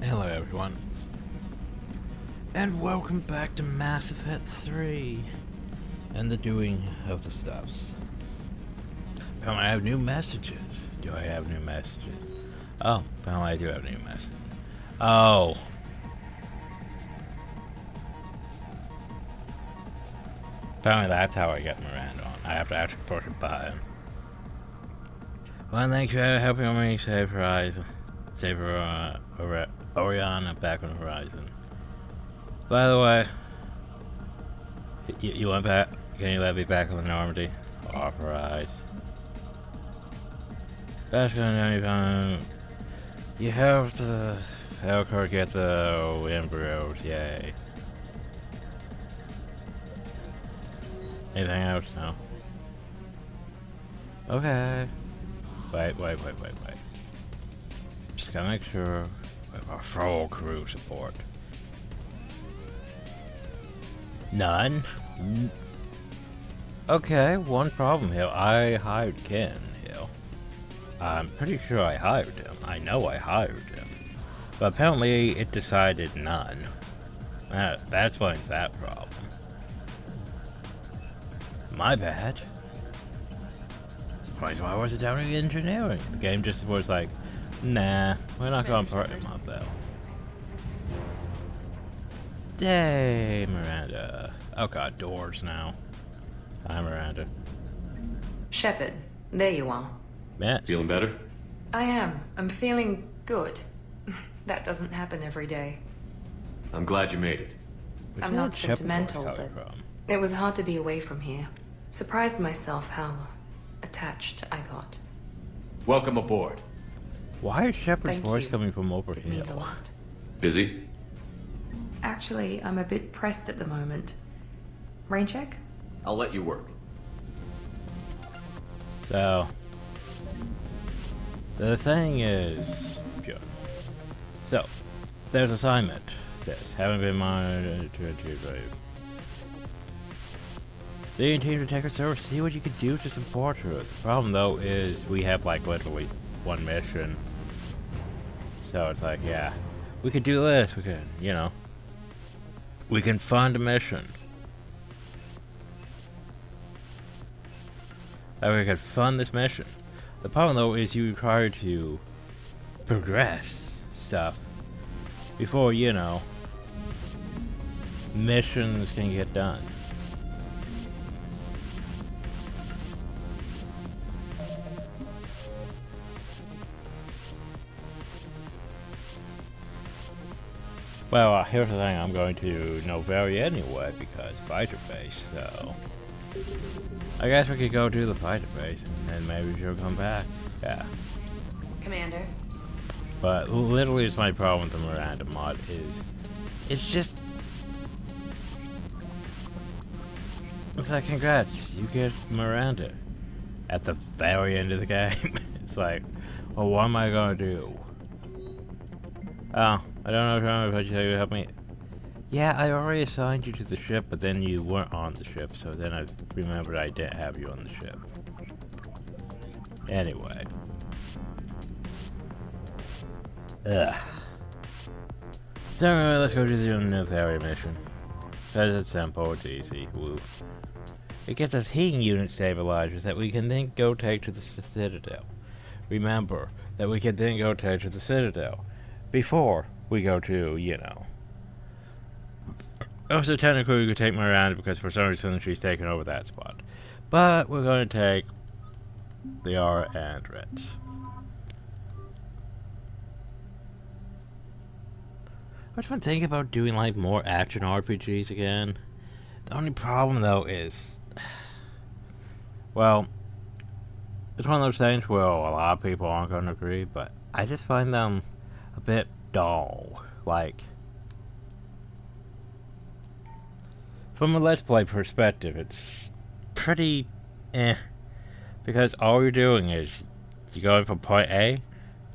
Hello everyone, and welcome back to Mass Effect 3 and the doing of the stuffs. Apparently I have new messages. Do I have new messages? Oh, apparently I do have new messages. Oh. Apparently that's how I get Miranda on. I have to actually push a button. Well, thank you for helping me save Horizon. Save Oriana back on Horizon. By the way, you went back? Can you let me back on the Normandy? Alright. That's gonna be fun. You have the Elcor get the embryos, yay. Anything else? No. Okay. Wait. Just gotta make sure we have our full crew support. None? Okay, one problem here. I hired Ken here. I'm pretty sure I hired him. I know I hired him. But apparently it decided none. That explains that problem. My bad. Surprised why I wasn't down in engineering. The game just was like, nah, we're not gonna put him up though. Hey, Miranda. Oh god, doors now. Hi, Miranda. Shepard, there you are. Yes. Feeling better? I am. I'm feeling good. That doesn't happen every day. I'm glad you made it. I'm not sentimental, but it was hard to be away from here. Surprised myself how attached I got. Welcome aboard. Why is Shepard's Thank voice you. coming from over It here? means a lot. Busy? Actually, I'm a bit pressed at the moment. Rain check? I'll let you work. So, the thing is, sure. So, there's assignment. This haven't been monitored to achieve. The team to take her service, see what you could do to support her. The problem though is we have like literally one mission. So it's like, yeah, we could do this, we could, you know. We can fund a mission. Like we could fund this mission. The problem though is you require to progress stuff before, you know, missions can get done. Well, here's the thing, I'm going to Novaria anyway, because fighter base, so... I guess we could go to the fighter base, and maybe she'll come back. Yeah. Commander. But literally it's my problem with the Miranda mod is... It's just... It's like, congrats, you get Miranda. At the very end of the game. It's like, well, what am I gonna do? Oh, I don't know if I should help me. Yeah, I already assigned you to the ship, but then you weren't on the ship, so then I remembered I didn't have you on the ship. Anyway. Ugh. So anyway, let's go to the Novaria mission. Because it's simple, it's easy, woo. It gets us heating unit stabilizers that we can then go take to the Citadel. Remember that we can then go take to the Citadel before we go to, you know. Also, technically, we could take Miranda because for some reason she's taken over that spot. But we're going to take Liara and Ritz. I just want to think about doing like more action RPGs again. The only problem though is, well, it's one of those things where a lot of people aren't going to agree, but I just find them a bit dull. Like, from a Let's Play perspective, it's pretty because all you're doing is you're going from point A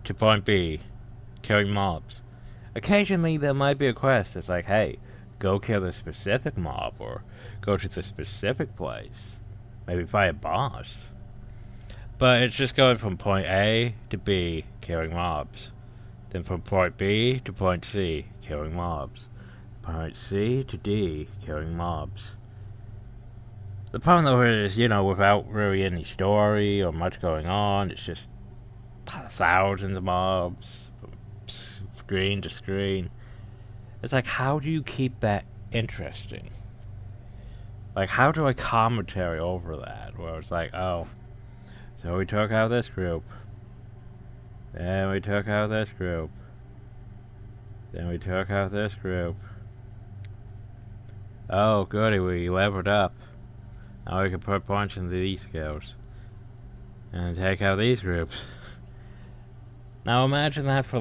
to point B, killing mobs. Occasionally there might be a quest that's like, hey, go kill this specific mob, or go to the specific place, maybe fight a boss. But it's just going from point A to B, killing mobs. Then from point B to point C, killing mobs. Point C to D, killing mobs. The problem though is, without really any story or much going on, it's just thousands of mobs, from screen to screen. It's like, how do you keep that interesting? Like, how do I commentary over that? Where it's like, oh, so we took out this group. Then we took out this group. Then we took out this group. Oh, goody, we leveled up. Now we can put points into these skills. And take out these groups. Now imagine that for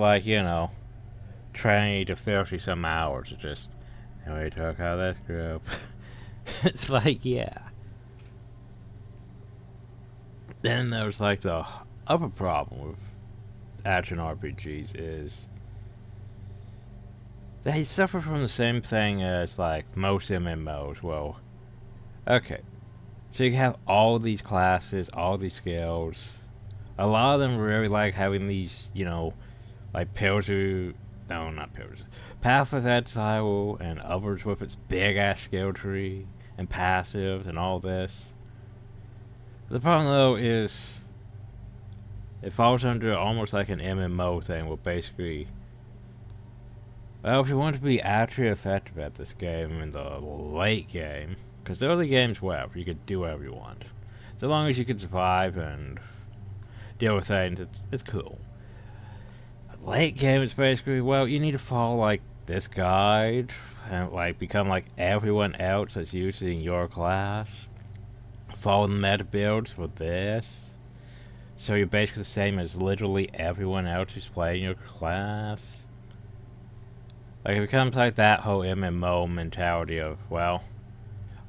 20 to 30 some hours. It just, and we took out this group. It's like, yeah. Then there's the other problem with action RPGs is they suffer from the same thing as most MMOs. Well, okay, so you have all these classes, all these skills. A lot of them really like having these, Pillars of... No, not Pillars. Path of Exile and others with its big-ass skill tree and passives and all this. The problem, though, is it falls under almost like an MMO thing where basically... Well, if you want to be actually effective at this game in the late game, because the early game's whatever, you can do whatever you want. So long as you can survive and deal with things, it's cool. Late game, it's basically, well, you need to follow this guide and become like everyone else that's using your class. Follow the meta builds for this. So you're basically the same as literally everyone else who's playing your class. It becomes like that whole MMO mentality of, well,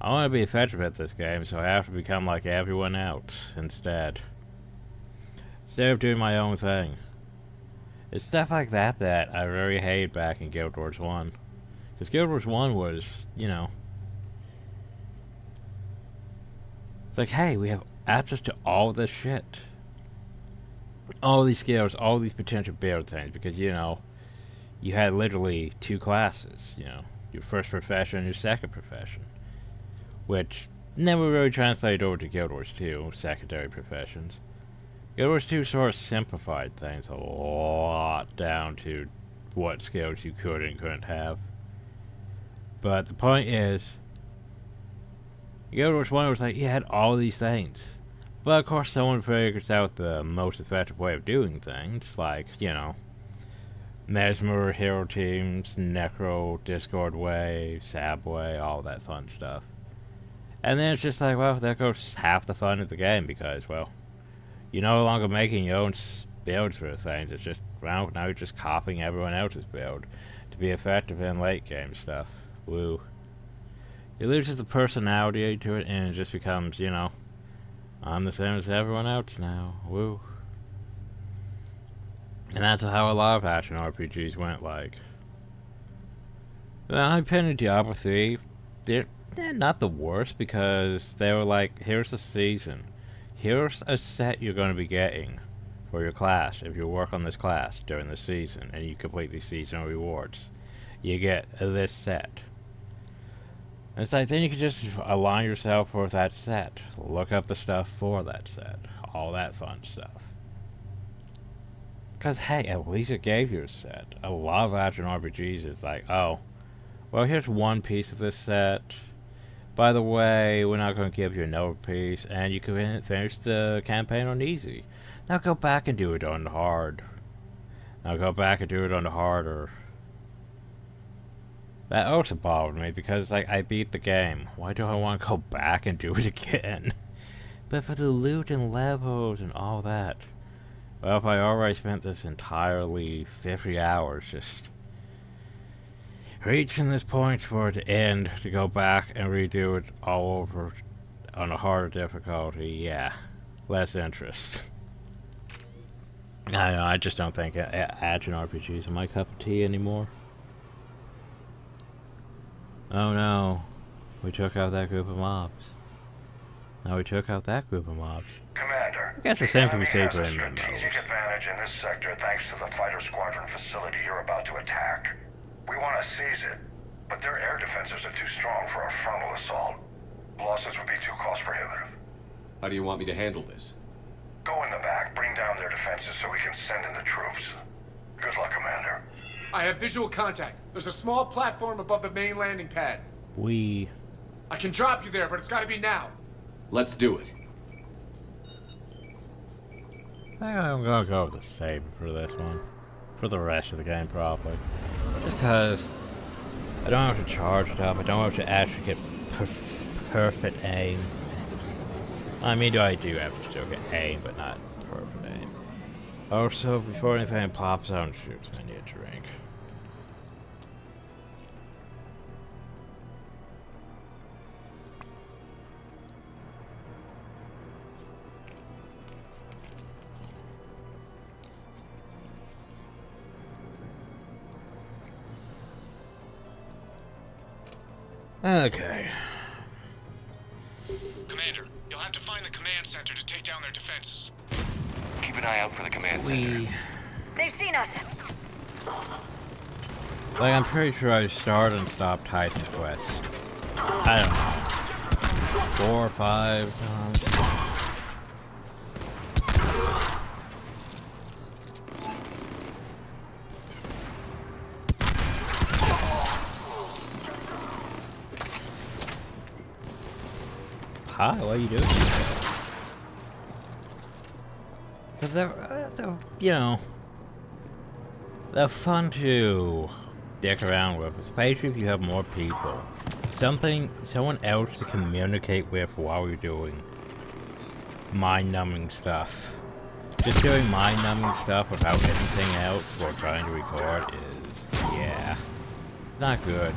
I want to be effective at this game, so I have to become like everyone else instead. Instead of doing my own thing. It's stuff like that that I really hated back in Guild Wars 1. Because Guild Wars 1 was, like, hey, we have access to all this shit. All these skills, all these potential build things, because, you had literally two classes, your first profession and your second profession. Which never really translated over to Guild Wars 2, secondary professions. Guild Wars 2 sort of simplified things a lot down to what skills you could and couldn't have. But the point is, Guild Wars 1 was you had all these things. But of course someone figures out the most effective way of doing things, Mesmer, Hero Teams, Necro, Discord Way, Sab Way, all that fun stuff. And then it's just well, there goes half the fun of the game because, well, you're no longer making your own builds for things. It's just, well, now you're just copying everyone else's build to be effective in late game stuff. Woo. It loses the personality to it and it just becomes, I'm the same as everyone else now. Woo. And that's how a lot of action RPGs went Well, I pinned Diablo 3. They're not the worst because they were here's the season. Here's a set you're going to be getting for your class if you work on this class during the season and you complete these seasonal rewards. You get this set. And it's then you can just align yourself with that set. Look up the stuff for that set. All that fun stuff. Because, hey, at least it gave you a set. A lot of action RPGs is oh, well, here's one piece of this set. By the way, we're not going to give you another piece, and you can finish the campaign on easy. Now go back and do it on hard. Now go back and do it on the harder. That also bothered me because, I beat the game. Why do I want to go back and do it again? But for the loot and levels and all that. Well, if I already spent this entirely 50 hours just reaching this point for it to end, to go back and redo it all over on a harder difficulty, yeah, less interest. I don't know, I just don't think action RPGs are my cup of tea anymore. Oh no, we took out that group of mobs. Now we took out that group of mobs. Commander, I guess the same can be said for a MMOs. strategic advantage in this sector thanks to the fighter squadron facility you're about to attack. We want to seize it, but their air defenses are too strong for a frontal assault. Losses would be too cost prohibitive. How do you want me to handle this? Go in the back, bring down their defenses so we can send in the troops. Good luck, Commander. I have visual contact. There's a small platform above the main landing pad. I can drop you there, but it's gotta be now. Let's do it. I think I'm gonna go with the save for this one. For the rest of the game, probably. Just because I don't have to charge it up. I don't have to actually get perfect aim. I mean, I do have to still get aim, but not perfect aim. Also, before anything pops out and shoots, I need a drink. Okay. Commander, you'll have to find the command center to take down their defenses. Keep an eye out for the command center. They've seen us. Like, I'm pretty sure I started and stopped Titan Quest. I don't know. 4 or 5 times. Hi, what are you doing? Because they're, you know, they're fun to dick around with, especially if you have more people. Someone else to communicate with while you're doing mind-numbing stuff. Just doing mind-numbing stuff without anything else while trying to record is, yeah, not good.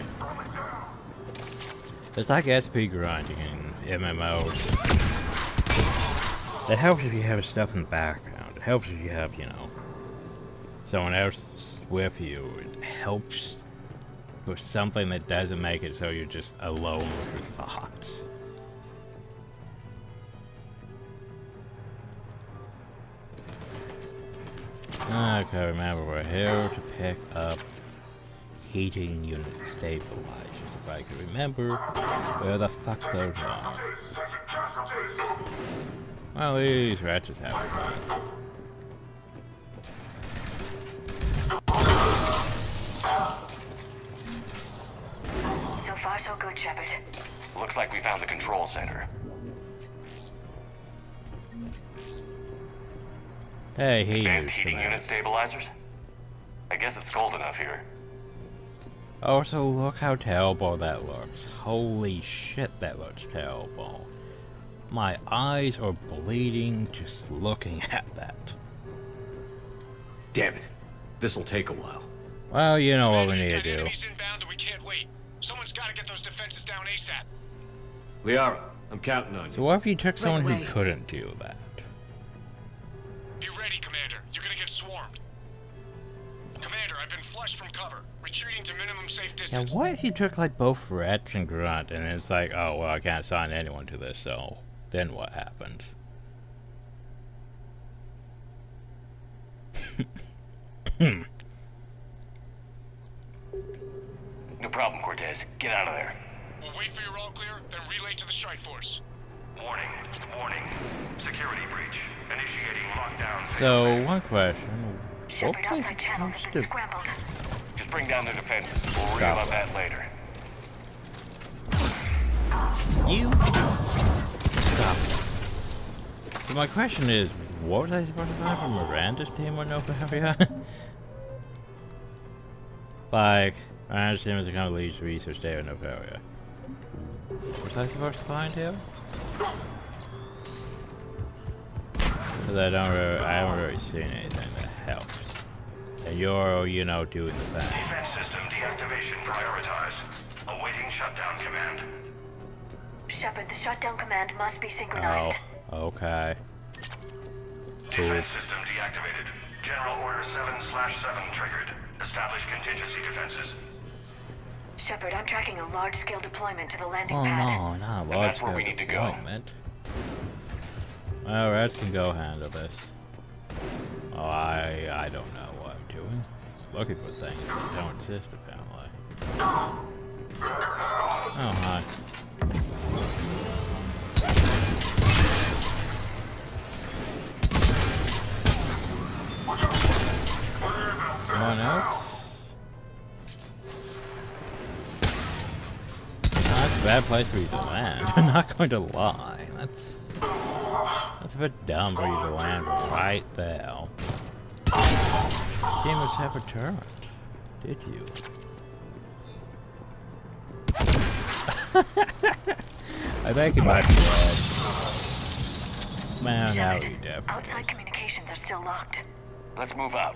It's like SP grinding in MMOs. It helps if you have stuff in the background. It helps if you have, you know, someone else with you. It helps with something that doesn't make it so you're just alone with your thoughts. Okay, remember, we're here to pick up heating unit stabilizers. If I can remember where the fuck those are. Well, these wretches have fun. So far, so good, Shepard. Looks like we found the control center. Hey, Advanced heating unit stabilizers? I guess it's cold enough here. Also, look how terrible that looks. Holy shit, that looks terrible. My eyes are bleeding just looking at that. Damn it. This'll take a while. Well, you know what we need to do. Enemies inbound and we can't wait. Someone's got to get those defenses down ASAP. Liara, I'm counting on So you. what if you took someone away. who couldn't do that? Be ready, Commander. You're gonna get swarmed. Commander, I've been flushed from cover. Retreating to minimum safe And distance. what if you took like both Reds and Grunt and it's like, oh well, I can't assign anyone to this, so then what happens? No problem, Cortez. Get out of there. We'll wait for your all clear, then relay to the strike force. Warning. Warning. Security breach. Initiating lockdown. So one question. What Shepard, was I outside channel has supposed been to scrambled. Just bring down their defenses. We'll worry Stop about it. that later. You stop. So my question is, what was I supposed to find from Miranda's team or no area? Like, Miranda's team is a kind of leads research data in Novaria. Was I supposed to find him? Because I haven't really seen anything that helps. And you're, you know, doing the thing. Defense system deactivation prioritized. Awaiting shutdown command. Shepard, the shutdown command must be synchronized. Oh, okay. Cool. Defense system deactivated. General Order 7/7 triggered. Establish contingency defenses. Shepard, I'm tracking a large-scale deployment to the landing Oh pad. no, not that's where we need to go. deployment. Well, Reds can go handle this. Oh, I don't know what I'm doing. Looking for things that don't exist, apparently. Oh, hi. Anyone else? That's a bad place for you to land. I'm not going to lie. That's a bit dumb for you to land right there. You must have a turret. Did you? I think it might be red. Man, now you definitely. Outside communications are still locked. Let's move out.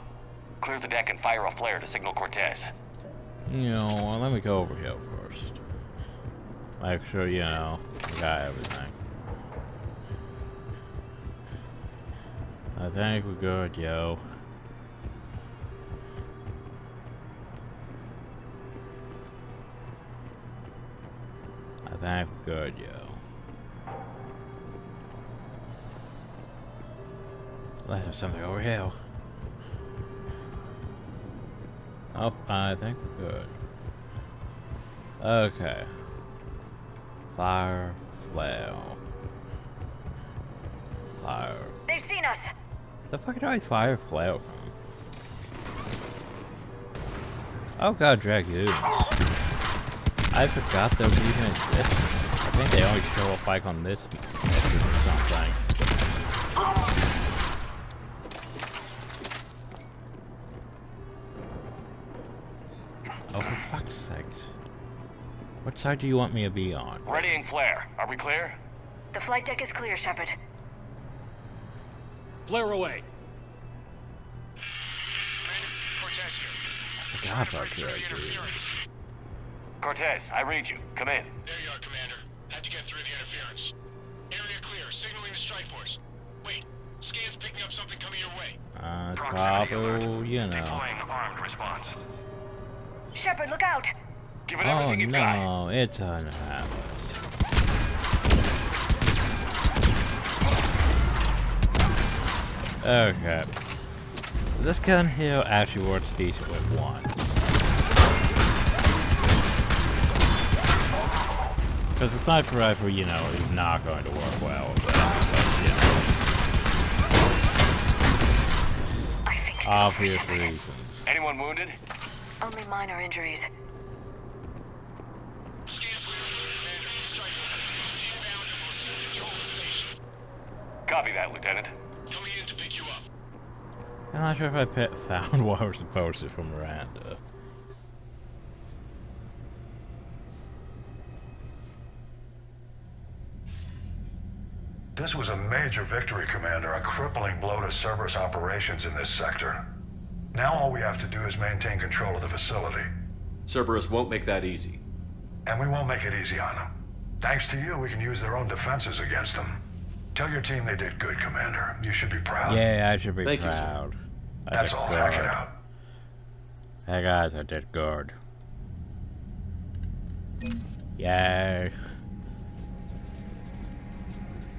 Clear the deck and fire a flare to signal Cortez. You know, well, let me go over here first. Make sure, you know, I got everything. I think we're good, yo. I think we're good, yo. There's something over here. Oh, I think we're good. Okay. Fire, flare. Fire. They've seen us. The fuck do I fire flare from? Oh god, dragoons. I forgot those even exist. I think they only show up like on this mission or something. Oh, for fuck's sakes. What side do you want me to be on? Readying flare. Are we clear? The flight deck is clear, Shepard. Flare away. Cortez here. I forgot about dragoons. Cortez, I read you. Come in. There you are, Commander. Had to get through the interference. Area clear. Signaling the strike force. Wait. Scan's picking up something coming your way. It's probably, you know. Deploying armed response. Shepard, look out! Give it Oh everything you've got. no, it's an Atlas. Okay. This gun here actually works decent with one. Because the sniper rifle, you know, is not going to work well with that, but, you know. I think it's Obvious over, Shepard. reasons. Anyone wounded? Only minor injuries. Scan's clear. Commander. Strike force. Inbound and will soon control the station. Copy that, Lieutenant. Coming in to pick you up. I'm not sure if I found what I was supposed to from Miranda. This was a major victory, Commander. A crippling blow to Cerberus operations in this sector. Now all we have to do is maintain control of the facility. Cerberus won't make that easy. And we won't make it easy on them. Thanks to you, we can use their own defenses against them. Tell your team they did good, Commander. You should be proud. Yeah, I should be Thank you, sir. proud. I That's did all. good. Hack it out. Hey guys, I did good. Yay.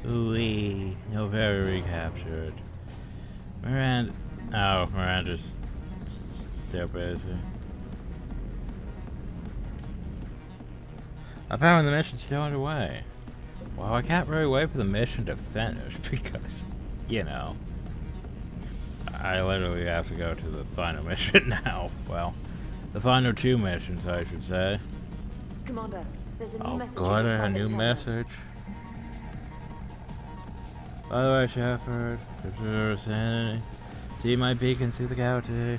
Ooh-wee. No very recaptured. Miranda. Oh, Miranda's still busy. Apparently the mission's still underway. Well, I can't really wait for the mission to finish because, you know, I literally have to go to the final mission now. Well, the final two missions, I should say. Commander, there's a new Oh, message. God, a new message. By the way, Shepard, preserve sanity. See my beacon through the galaxy.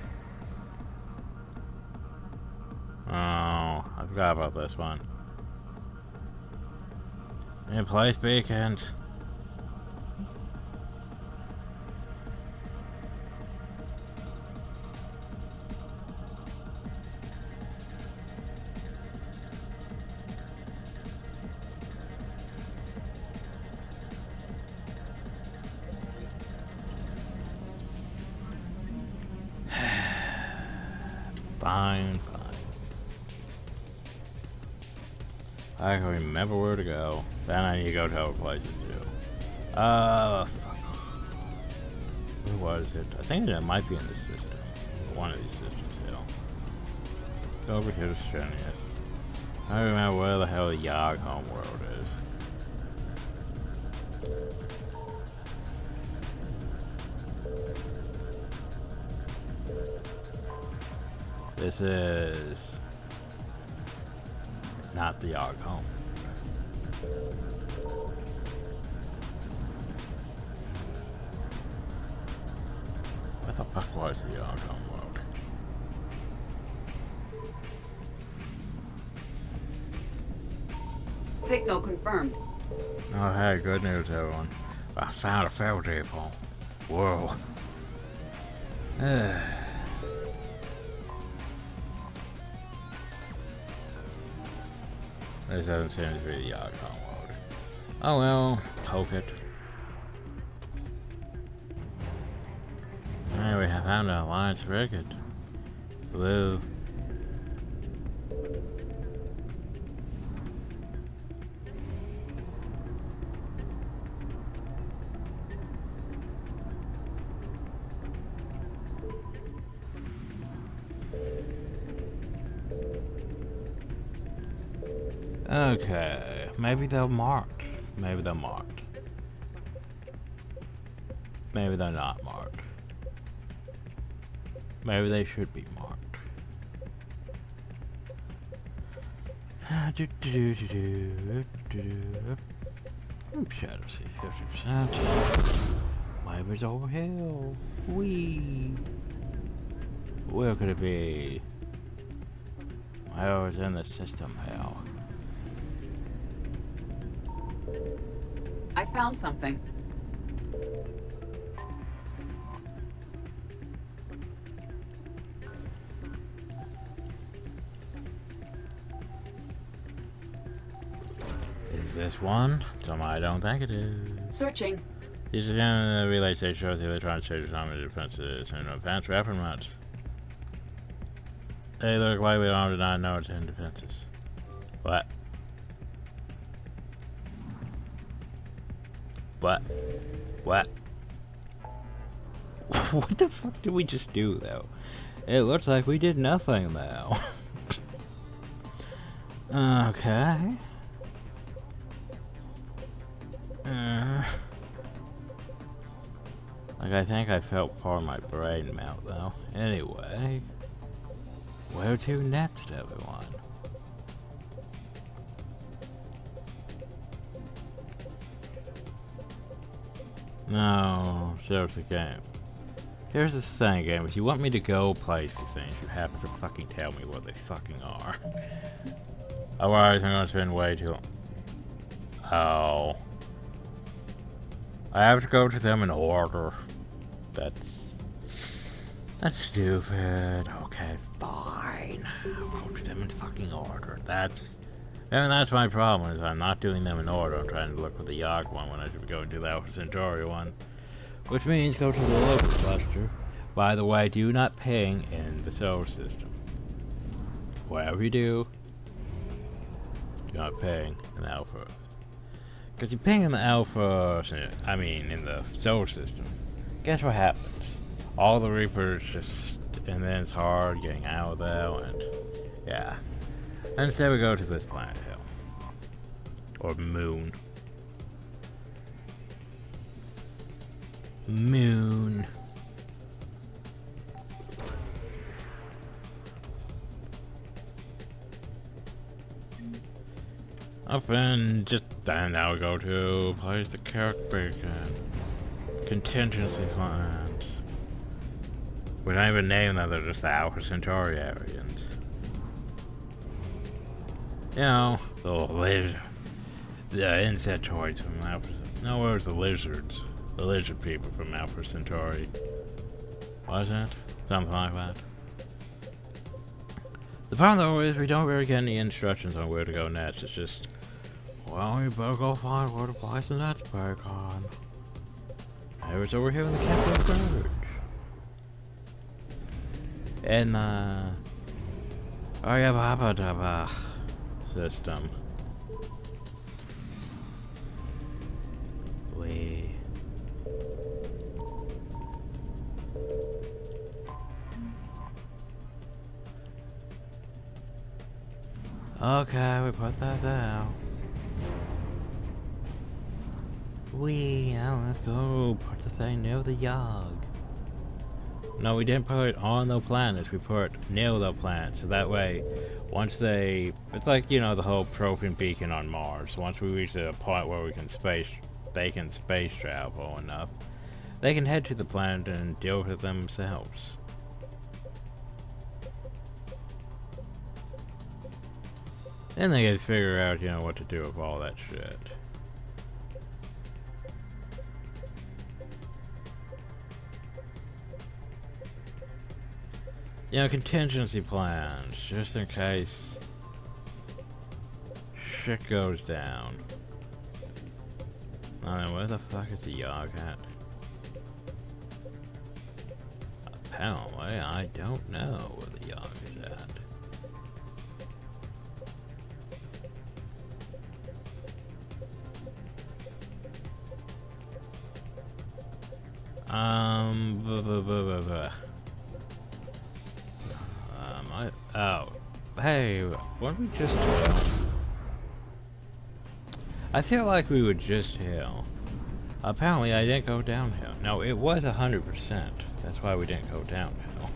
Oh, I forgot about this one. In place beacons. Fine, fine. I can remember where to go. Then I need to go to other places too. Fuck. Where was it? I think it might be in this system. One of these systems, hell. Over here to Strenuous. I don't remember where the hell the Yog homeworld is. This is not the Yog home. What the fuck was the Yog home world? Signal confirmed. Oh hey, good news everyone. I found a failsafe home. Whoa. This doesn't seem to be the Yog home world. Oh well, poke it. Alright, we have found an Alliance frigate. Blue. Okay, maybe they're marked. Maybe they're marked. Maybe they're not marked. Maybe they should be marked. Shadow C 50%. Maybe it's over here. Wee. Where could it be? Where is in the system, hell? I found something. Is this one? I don't think it is. Searching. These are the relay station shows the electronic station armored defenses and advanced weapon mods. They look likely armed and not know it's in defenses. What? What? What? What the fuck did we just do though? It looks like we did nothing though. Okay. Like I think I felt part of my brain melt though. Anyway. Where to next, everyone? No, seriously, game. Here's the thing, game. If you want me to go place these things, you have to fucking tell me what they fucking are. Otherwise, I'm gonna spend way too long. Oh. I have to go to them in order. That's stupid. Okay, fine. I'll go to them in fucking order. That's my problem, is I'm not doing them in order. I'm trying to look for the Yog one when I should go and do the Alpha Centauri one. Which means go to the local cluster. By the way, do not ping in the solar system. Whatever you do not ping in the Alpha. Because you ping in the Alpha, in the solar system, guess what happens? All the Reapers just, and then it's hard getting out of there, and yeah. Instead we go to this planet hill. Or moon. Moon. Up and just then now we go to place the character contingency plans. We don't even name them, they're just the Alpha Centauri Arians. You know, the insectoids from Alpha. No, where's the lizards? The lizard people from Alpha Centauri. Wasn't it? Something like that. The problem though is we don't really get any instructions on where to go next. It's just, well, we better go find where to place the nets back on. Maybe it's over here in the Captain Verge. In the Ariababa system. We Okay, we put that down. Now let's go put the thing near the yard. No, we didn't put it on the planets, we put it near the planets, so that way, once they, it's like, you know, the whole propane beacon on Mars. Once we reach a point where they can space travel enough, they can head to the planet and deal with it themselves. Then they can figure out, you know, what to do with all that shit. You know, contingency plans, just in case shit goes down. I mean, where the fuck is the Yog at? Apparently, I don't know where the Yog is at. Oh, hey, weren't we just here? I feel like we were just here. Apparently, I didn't go downhill. No, it was 100%. That's why we didn't go downhill.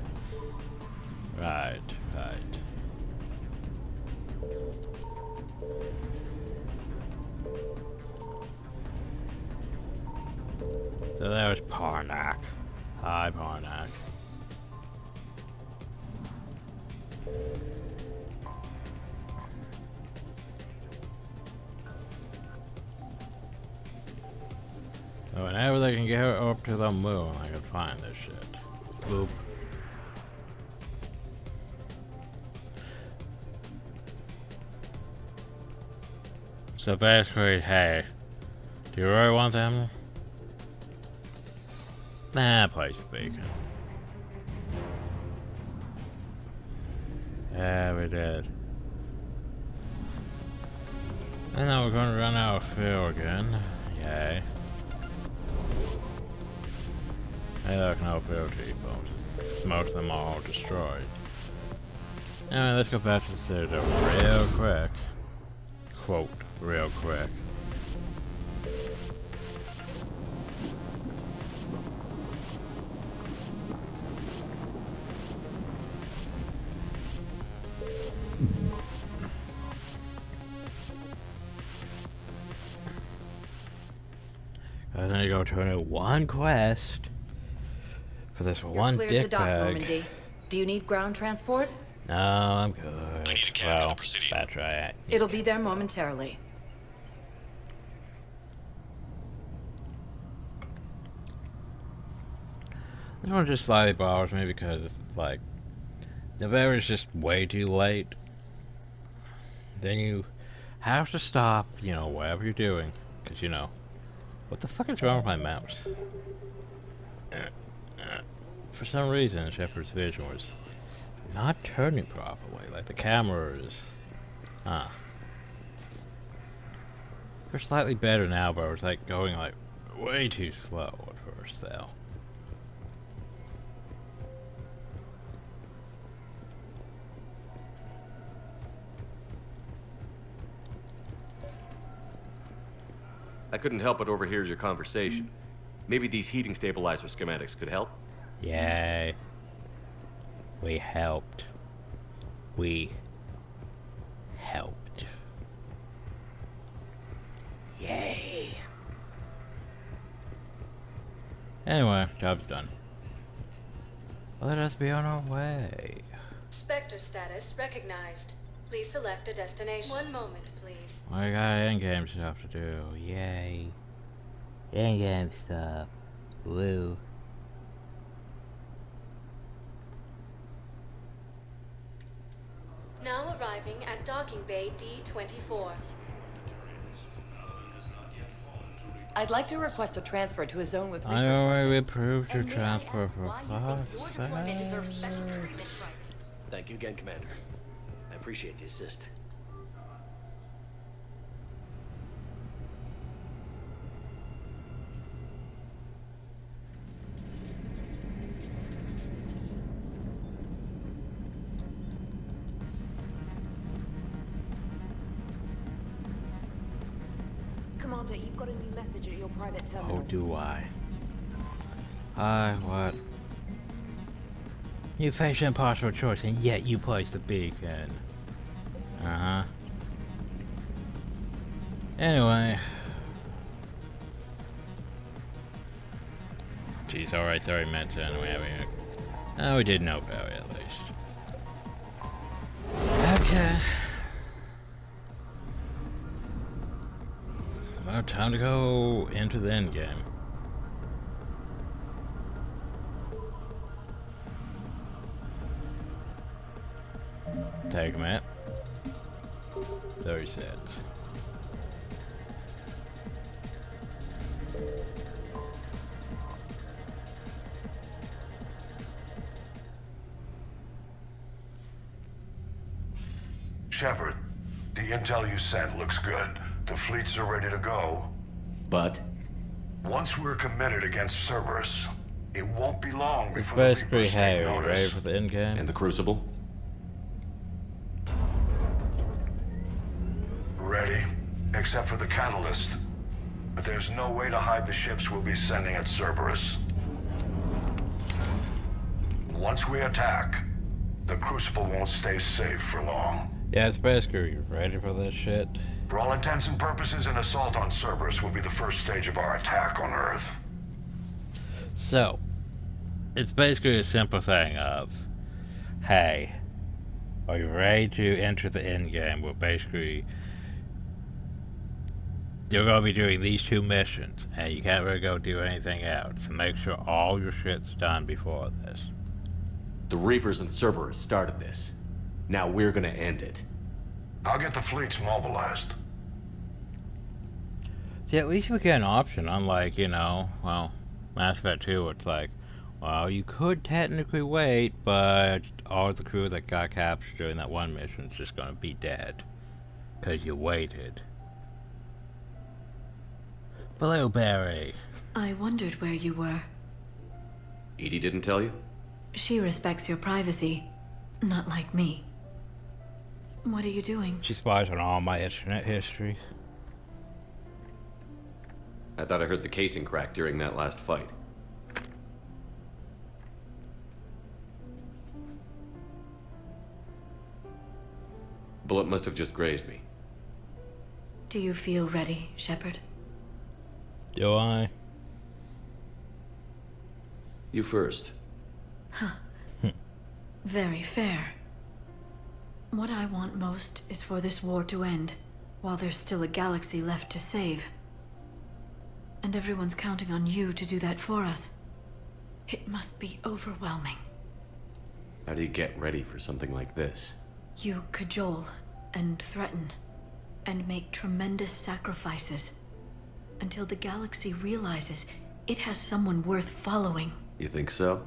Right. So there's Parnak. Hi, Parnak. So whenever they can get up to the moon, I can find this shit. Boop. So basically, hey, do you really want them? Nah, place the beacon. Yeah, we did. And now we're gonna run out of fuel again. Yay. Hey, look, no fuel depots. Most of them are all destroyed. Anyway, let's go back to the citadel real quick. Quote, real quick. I need to go to one quest for this one dick bag. Do you need ground transport? No, I'm good. I need a cab to the Presidium. That's right. It'll be there momentarily. This one just slightly bothers me because it's like November is just way too late. Then you have to stop, you know, whatever you're doing, because you know, what the fuck is wrong with my mouse? For some reason, Shepard's vision was not turning properly, like the camera is. They're slightly better now, but it was like going like way too slow at first, though. I couldn't help but overhear your conversation. Maybe these heating stabilizer schematics could help? Yay. We helped. We helped. Yay. Anyway, job's done. Let us be on our way. Spectre status recognized. Please select a destination. One moment, please. I got in-game stuff to do. Yay. In-game stuff. Woo. Now arriving at docking bay D-24. I'd like to request a transfer to a zone with... I already approved your transfer for fuck's sake. Thank you again, Commander. I appreciate the assist. Commander, you've got a new message at your private terminal. Oh, do I? What? You face an impossible choice, and yet you place the beacon. Uh-huh. Anyway. Geez, alright, 30 minutes in, we did know about it, at least. Okay. Well, time to go into the end game. Take a minute. 30 cents. Shepard, the intel you sent looks good. The fleets are ready to go. But? Once we're committed against Cerberus, it won't be long It's before the basically, Reapers hey, take are you notice. ready for the end game? And the Crucible? Ready, except for the catalyst. But there's no way to hide the ships we'll be sending at Cerberus. Once we attack, the Crucible won't stay safe for long. Yeah, it's basically, you ready for this shit? For all intents and purposes, an assault on Cerberus will be the first stage of our attack on Earth. So, it's basically a simple thing of, hey, are you ready to enter the end game? Well, basically, you're going to be doing these 2 missions, and you can't really go do anything else. So make sure all your shit's done before this. The Reapers and Cerberus started this. Now we're gonna end it. I'll get the fleets mobilized. See, at least we get an option, unlike, you know, well, Mass Effect 2, it's like, well, you could technically wait, but all the crew that got captured during that one mission is just gonna be dead. Because you waited. Blueberry. I wondered where you were. Edie didn't tell you? She respects your privacy, not like me. What are you doing? She spies on all my internet history. I thought I heard the casing crack during that last fight. Bullet must have just grazed me. Do you feel ready, Shepard? Do I? You first. Huh. Very fair. What I want most is for this war to end, while there's still a galaxy left to save. And everyone's counting on you to do that for us. It must be overwhelming. How do you get ready for something like this? You cajole and threaten and make tremendous sacrifices until the galaxy realizes it has someone worth following. You think so?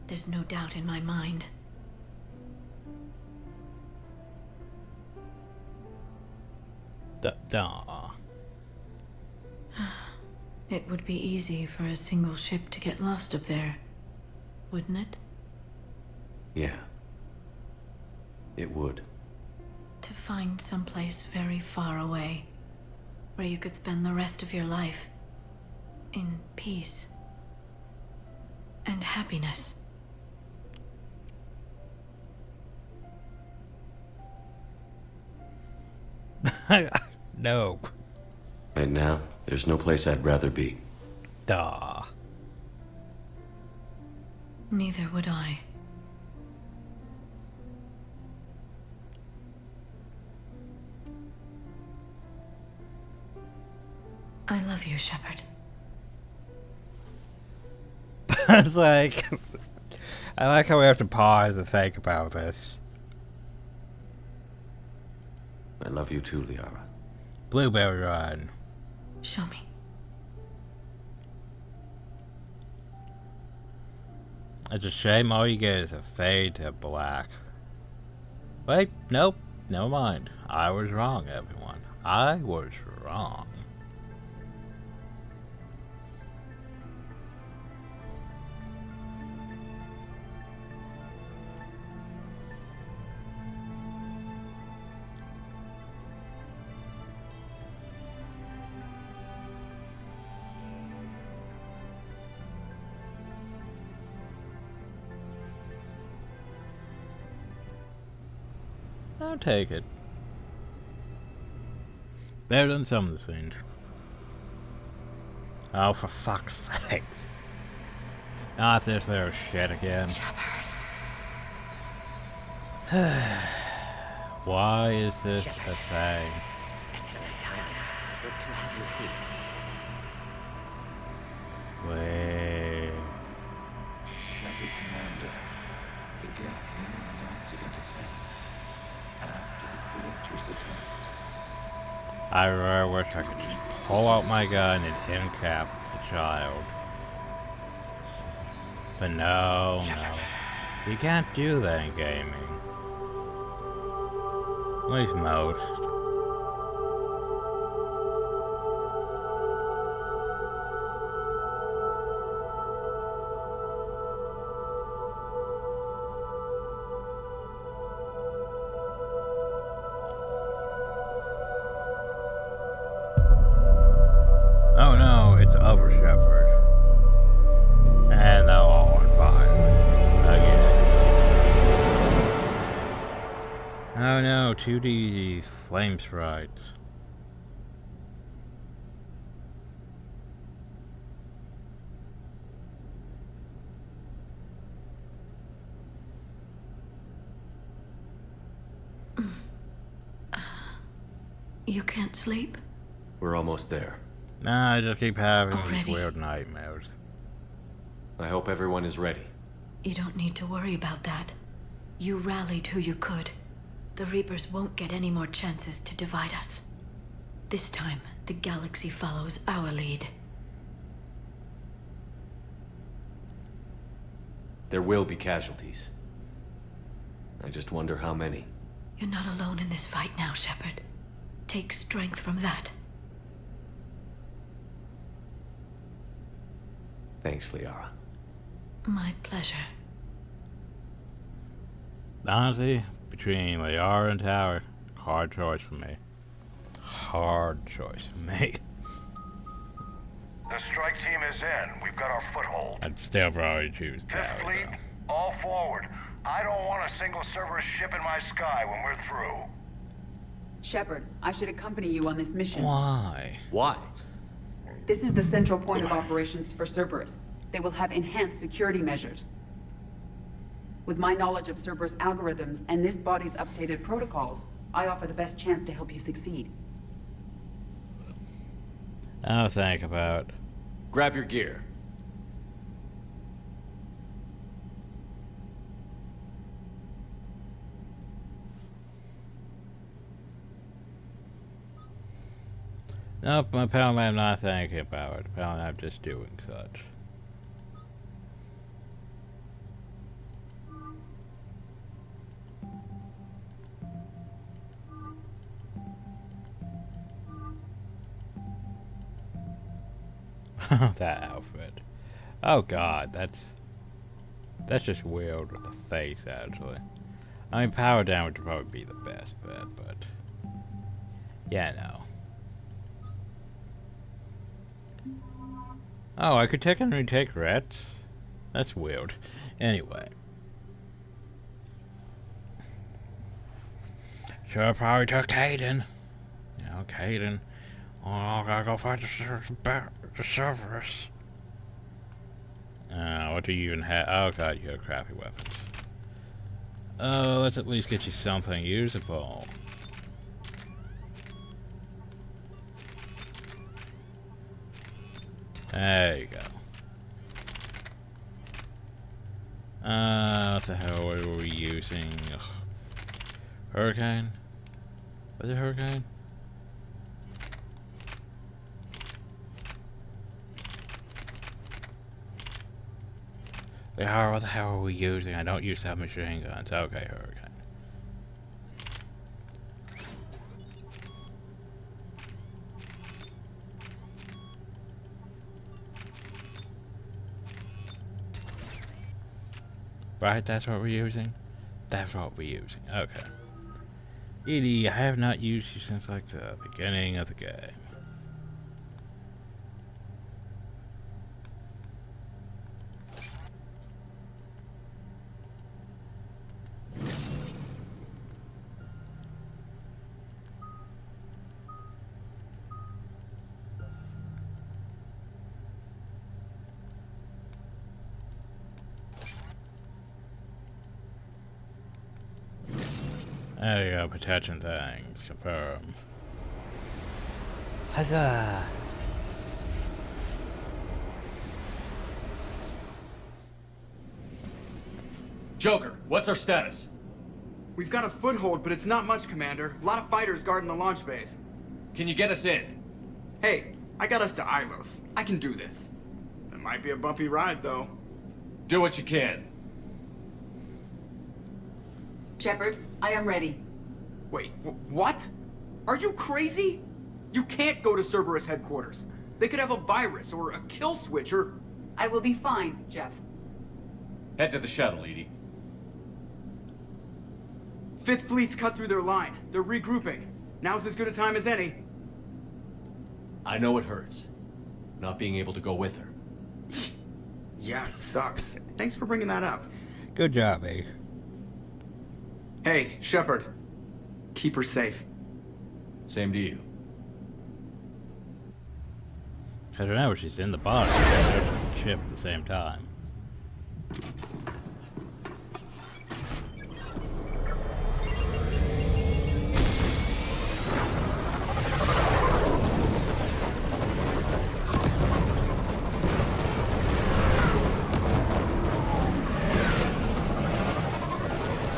There's no doubt in my mind. Duh. It would be easy for a single ship to get lost up there, wouldn't it? Yeah. It would. To find someplace very far away, where you could spend the rest of your life in peace and happiness. No. Right now, there's no place I'd rather be. Duh. Neither would I. I love you, Shepard. It's like, I like how we have to pause and think about this. I love you too, Liara. Blueberry Run. Show me. It's a shame all you get is a fade to black. Wait, nope, never mind. I was wrong, everyone. I was wrong. I'll take it. Better than some of the scenes. Oh, for fuck's sake. Not this there shit again. Why is this a thing? Excellent timing. Good to have you here. Wait. Shepard, Commander. The Gathian reacted in defense after the Creator's attack. I really wish I could just pull out my gun and end-cap the child. But no, no. You can't do that in gaming. At least most. Oh no, it's over Shepard. And they're all on fire. Again. Oh no, 2D flame sprites. You can't sleep? We're almost there. Nah, I just keep having these Already? weird nightmares. I hope everyone is ready. You don't need to worry about that. You rallied who you could. The Reapers won't get any more chances to divide us. This time, the galaxy follows our lead. There will be casualties. I just wonder how many. You're not alone in this fight now, Shepard. Take strength from that. Thanks, Liara. My pleasure. Honestly, between Liara and Tower, hard choice for me. Hard choice for me. The strike team is in. We've got our foothold. I'd still probably choose Tower, Fifth Fleet, though. all forward. I don't want a single Cerberus ship in my sky when we're through. Shepard, I should accompany you on this mission. Why? Why? This is the central point of operations for Cerberus. They will have enhanced security measures. With my knowledge of Cerberus algorithms and this body's updated protocols, I offer the best chance to help you succeed. I'll think about. Grab your gear. Nope, apparently I'm not thinking about it. Apparently I'm just doing such. That outfit. Oh god, that's just weird with the face, actually. I mean, power damage would probably be the best bet, but yeah, no. Oh, I could technically take rats? That's weird. Anyway. Sure, I probably took Caden. You know, Caden. Oh, I gotta go fight the Cerberus. What do you even have? Oh god, you have crappy weapons. Oh, let's at least get you something usable. There you go. What the hell were we using? Ugh. Hurricane? Was it Hurricane? What the hell are we using? I don't use submachine guns. Okay, Hurricane. Right, that's what we're using? That's what we're using. Okay. Edie, I have not used you since like the beginning of the game. There you go, protection things. Confirm. Huzzah! Joker, what's our status? We've got a foothold, but it's not much, Commander. A lot of fighters guarding the launch base. Can you get us in? Hey, I got us to Ilos. I can do this. It might be a bumpy ride, though. Do what you can. Shepard, I am ready. Wait, what? Are you crazy? You can't go to Cerberus headquarters. They could have a virus or a kill switch or... I will be fine, Jeff. Head to the shuttle, Edie. Fifth Fleet's cut through their line. They're regrouping. Now's as good a time as any. I know it hurts, not being able to go with her. Yeah, it sucks. Thanks for bringing that up. Good job, eh? Hey, Shepard. Keep her safe. Same to you. I don't know, she's in the bottom of the ship at the same time.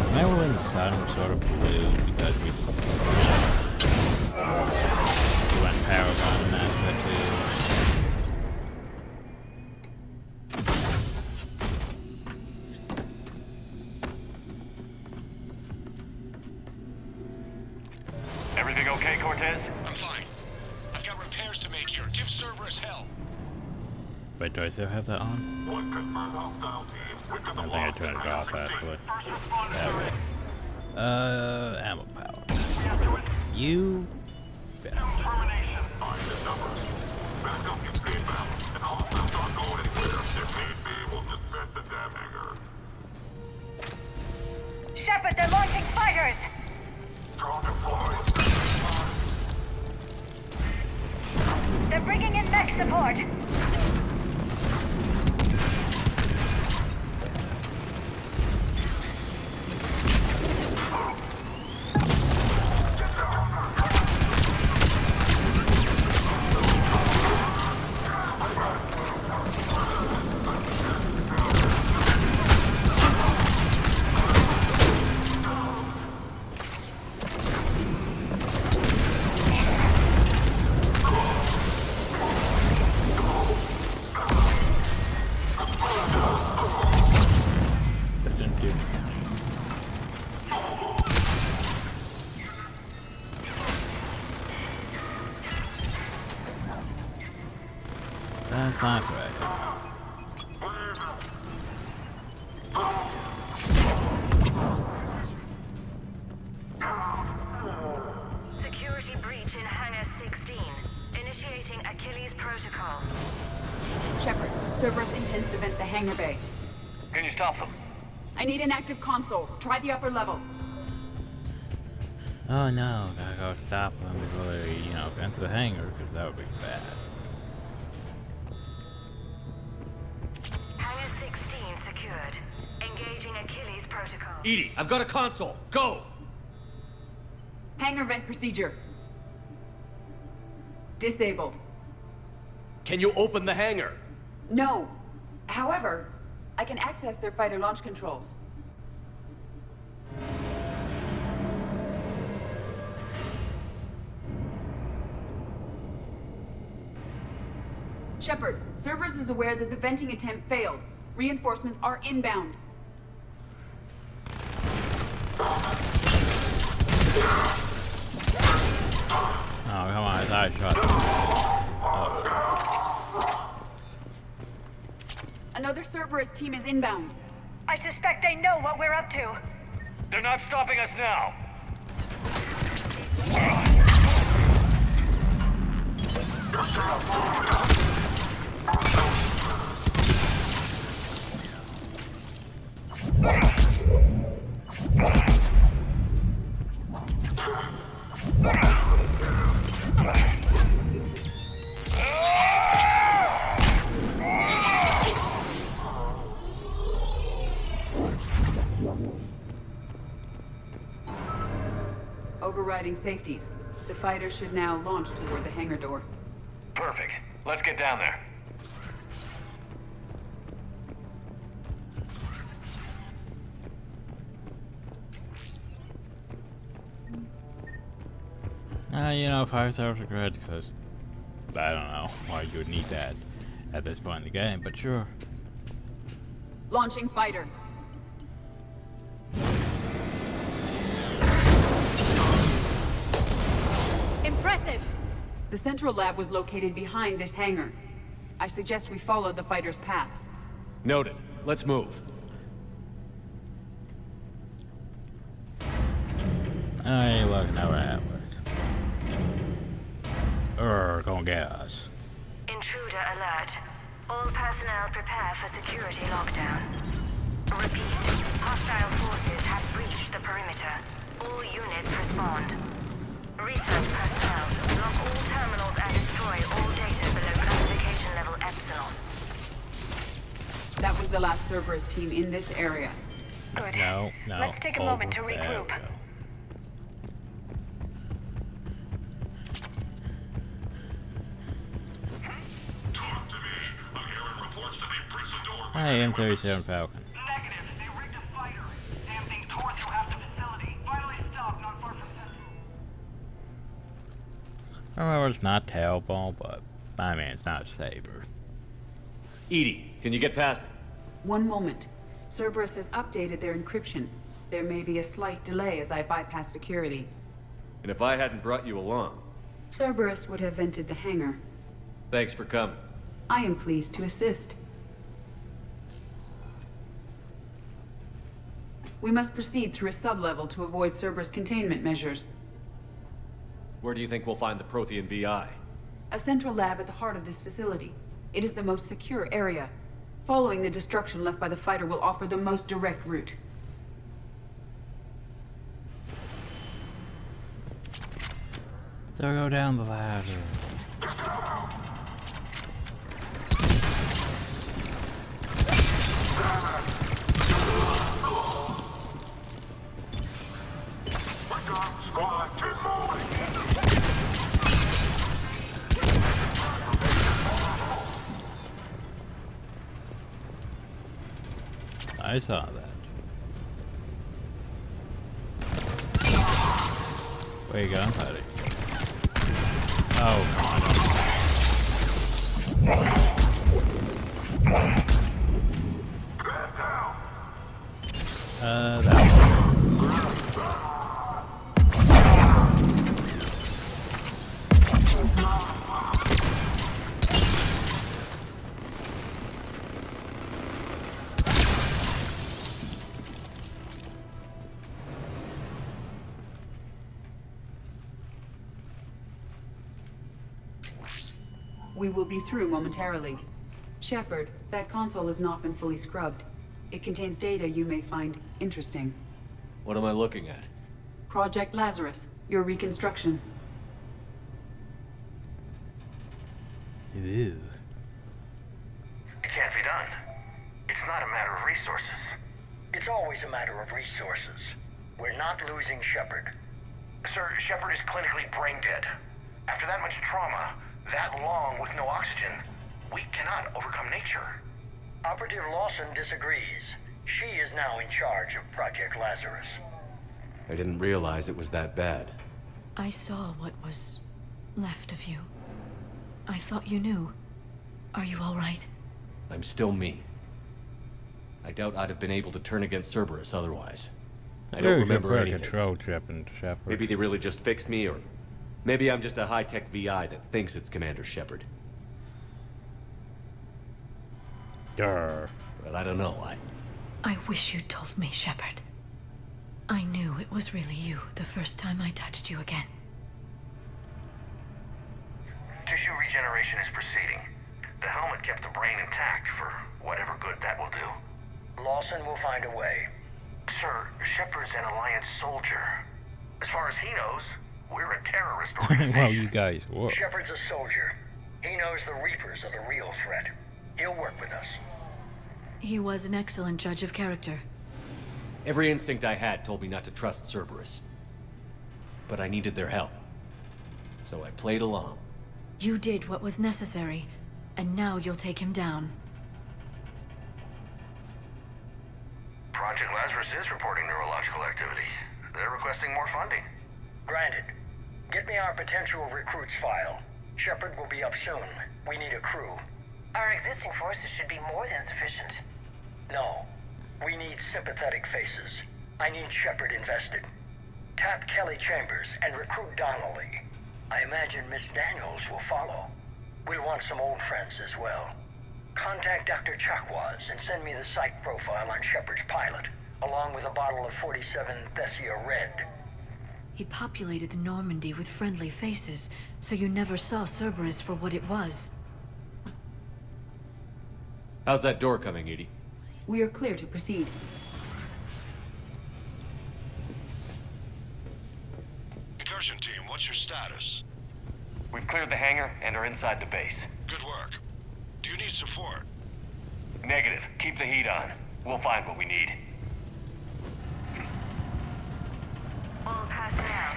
Remember when the sun was sort of blue because we went Paragon and that too. Everything okay, Cortez? I'm fine. I've got repairs to make here. Give Cerberus hell. Wait, do I still have that on? I think I turned it off actually. Ammo power. You bet. Shepard, they're launching fighters! They're bringing in mech support! That's not right. Security breach in Hangar 16. Initiating Achilles Protocol. Shepard, Cerberus intends to vent the hangar bay. Can you stop them? I need an active console. Try the upper level. Oh no, gotta go stop them before they, enter the hangar, because that would be bad. Hangar 16 secured. Engaging Achilles Protocol. Edie, I've got a console. Go! Hangar vent procedure. Disabled. Can you open the hangar? No. However, I can access their fighter launch controls. Shepard, Cerberus is aware that the venting attempt failed. Reinforcements are inbound. Oh, come on, I shot. Oh. Another Cerberus team is inbound. I suspect they know what we're up to. They're not stopping us now. Overriding safeties. The fighters should now launch toward the hangar door. Perfect. Let's get down there. You know, 5,000 credits, because I don't know why you would need that at this point in the game, but sure. Launching fighter. Impressive! The central lab was located behind this hangar. I suggest we follow the fighter's path. Noted. Let's move. I ain't looking over Atlas. Gonna get us. Intruder alert. All personnel prepare for security lockdown. Repeat. Hostile forces have breached the perimeter. All units respond. Research personnel, lock all terminals and destroy all data below classification level Epsilon. That was the last Cerberus team in this area. Good. No. Let's take a moment to regroup. Talk to me. I'm hearing reports that they breached the door. Hey, M37 Falcon. Negative. They rigged a fighter. Damn thing tore through half the facility. Finally stopped not far from Central. I remember it's not Tailbone, but I mean, it's not Saber. Edie, can you get past it? One moment. Cerberus has updated their encryption. There may be a slight delay as I bypass security. And if I hadn't brought you along? Cerberus would have vented the hangar. Thanks for coming. I am pleased to assist. We must proceed through a sublevel to avoid Cerberus containment measures. Where do you think we'll find the Prothean VI? A central lab at the heart of this facility. It is the most secure area. Following the destruction left by the fighter will offer the most direct route. So go down the ladder. I saw that. Where you going, buddy? Oh, come on. That We will be through momentarily. Shepard, that console has not been fully scrubbed. It contains data you may find interesting. What am I looking at? Project Lazarus, your reconstruction. Ew. It can't be done. It's not a matter of resources. It's always a matter of resources. We're not losing Shepard. Sir, Shepard is clinically brain dead. After that much trauma, that long with no oxygen, we cannot overcome nature. Operative Lawson disagrees. She is now in charge of Project Lazarus. I didn't realize it was that bad. I saw what was left of you. I thought you knew. Are you all right? I'm still me. I doubt I'd have been able to turn against Cerberus otherwise. I don't remember anything. Control chip and Shepard. Maybe they really just fixed me, or maybe I'm just a high-tech VI that thinks it's Commander Shepard. Durr. But I don't know. I wish you'd told me, Shepard. I knew it was really you the first time I touched you again. Tissue regeneration is proceeding. The helmet kept the brain intact for whatever good that will do. Lawson will find a way. Sir, Shepard's an Alliance soldier. As far as he knows, we're a terrorist organization. Well, you guys, whoa. Shepard's a soldier. He knows the Reapers are the real threat. He'll work with us. He was an excellent judge of character. Every instinct I had told me not to trust Cerberus. but I needed their help. So I played along. You did what was necessary, and now you'll take him down. Project Lazarus is reporting neurological activity. They're requesting more funding. Granted. Get me our potential recruits file. Shepard will be up soon. We need a crew. Our existing forces should be more than sufficient. No. We need sympathetic faces. I need Shepard invested. Tap Kelly Chambers and recruit Donnelly. I imagine Miss Daniels will follow. We'll want some old friends as well. Contact Dr. Chakwas and send me the psych profile on Shepard's pilot, along with a bottle of 47 Thessia Red. He populated the Normandy with friendly faces, so you never saw Cerberus for what it was. How's that door coming, Edie? We are clear to proceed. Incursion team, what's your status? We've cleared the hangar and are inside the base. Good work. Do you need support? Negative. Keep the heat on. We'll find what we need. All personnel.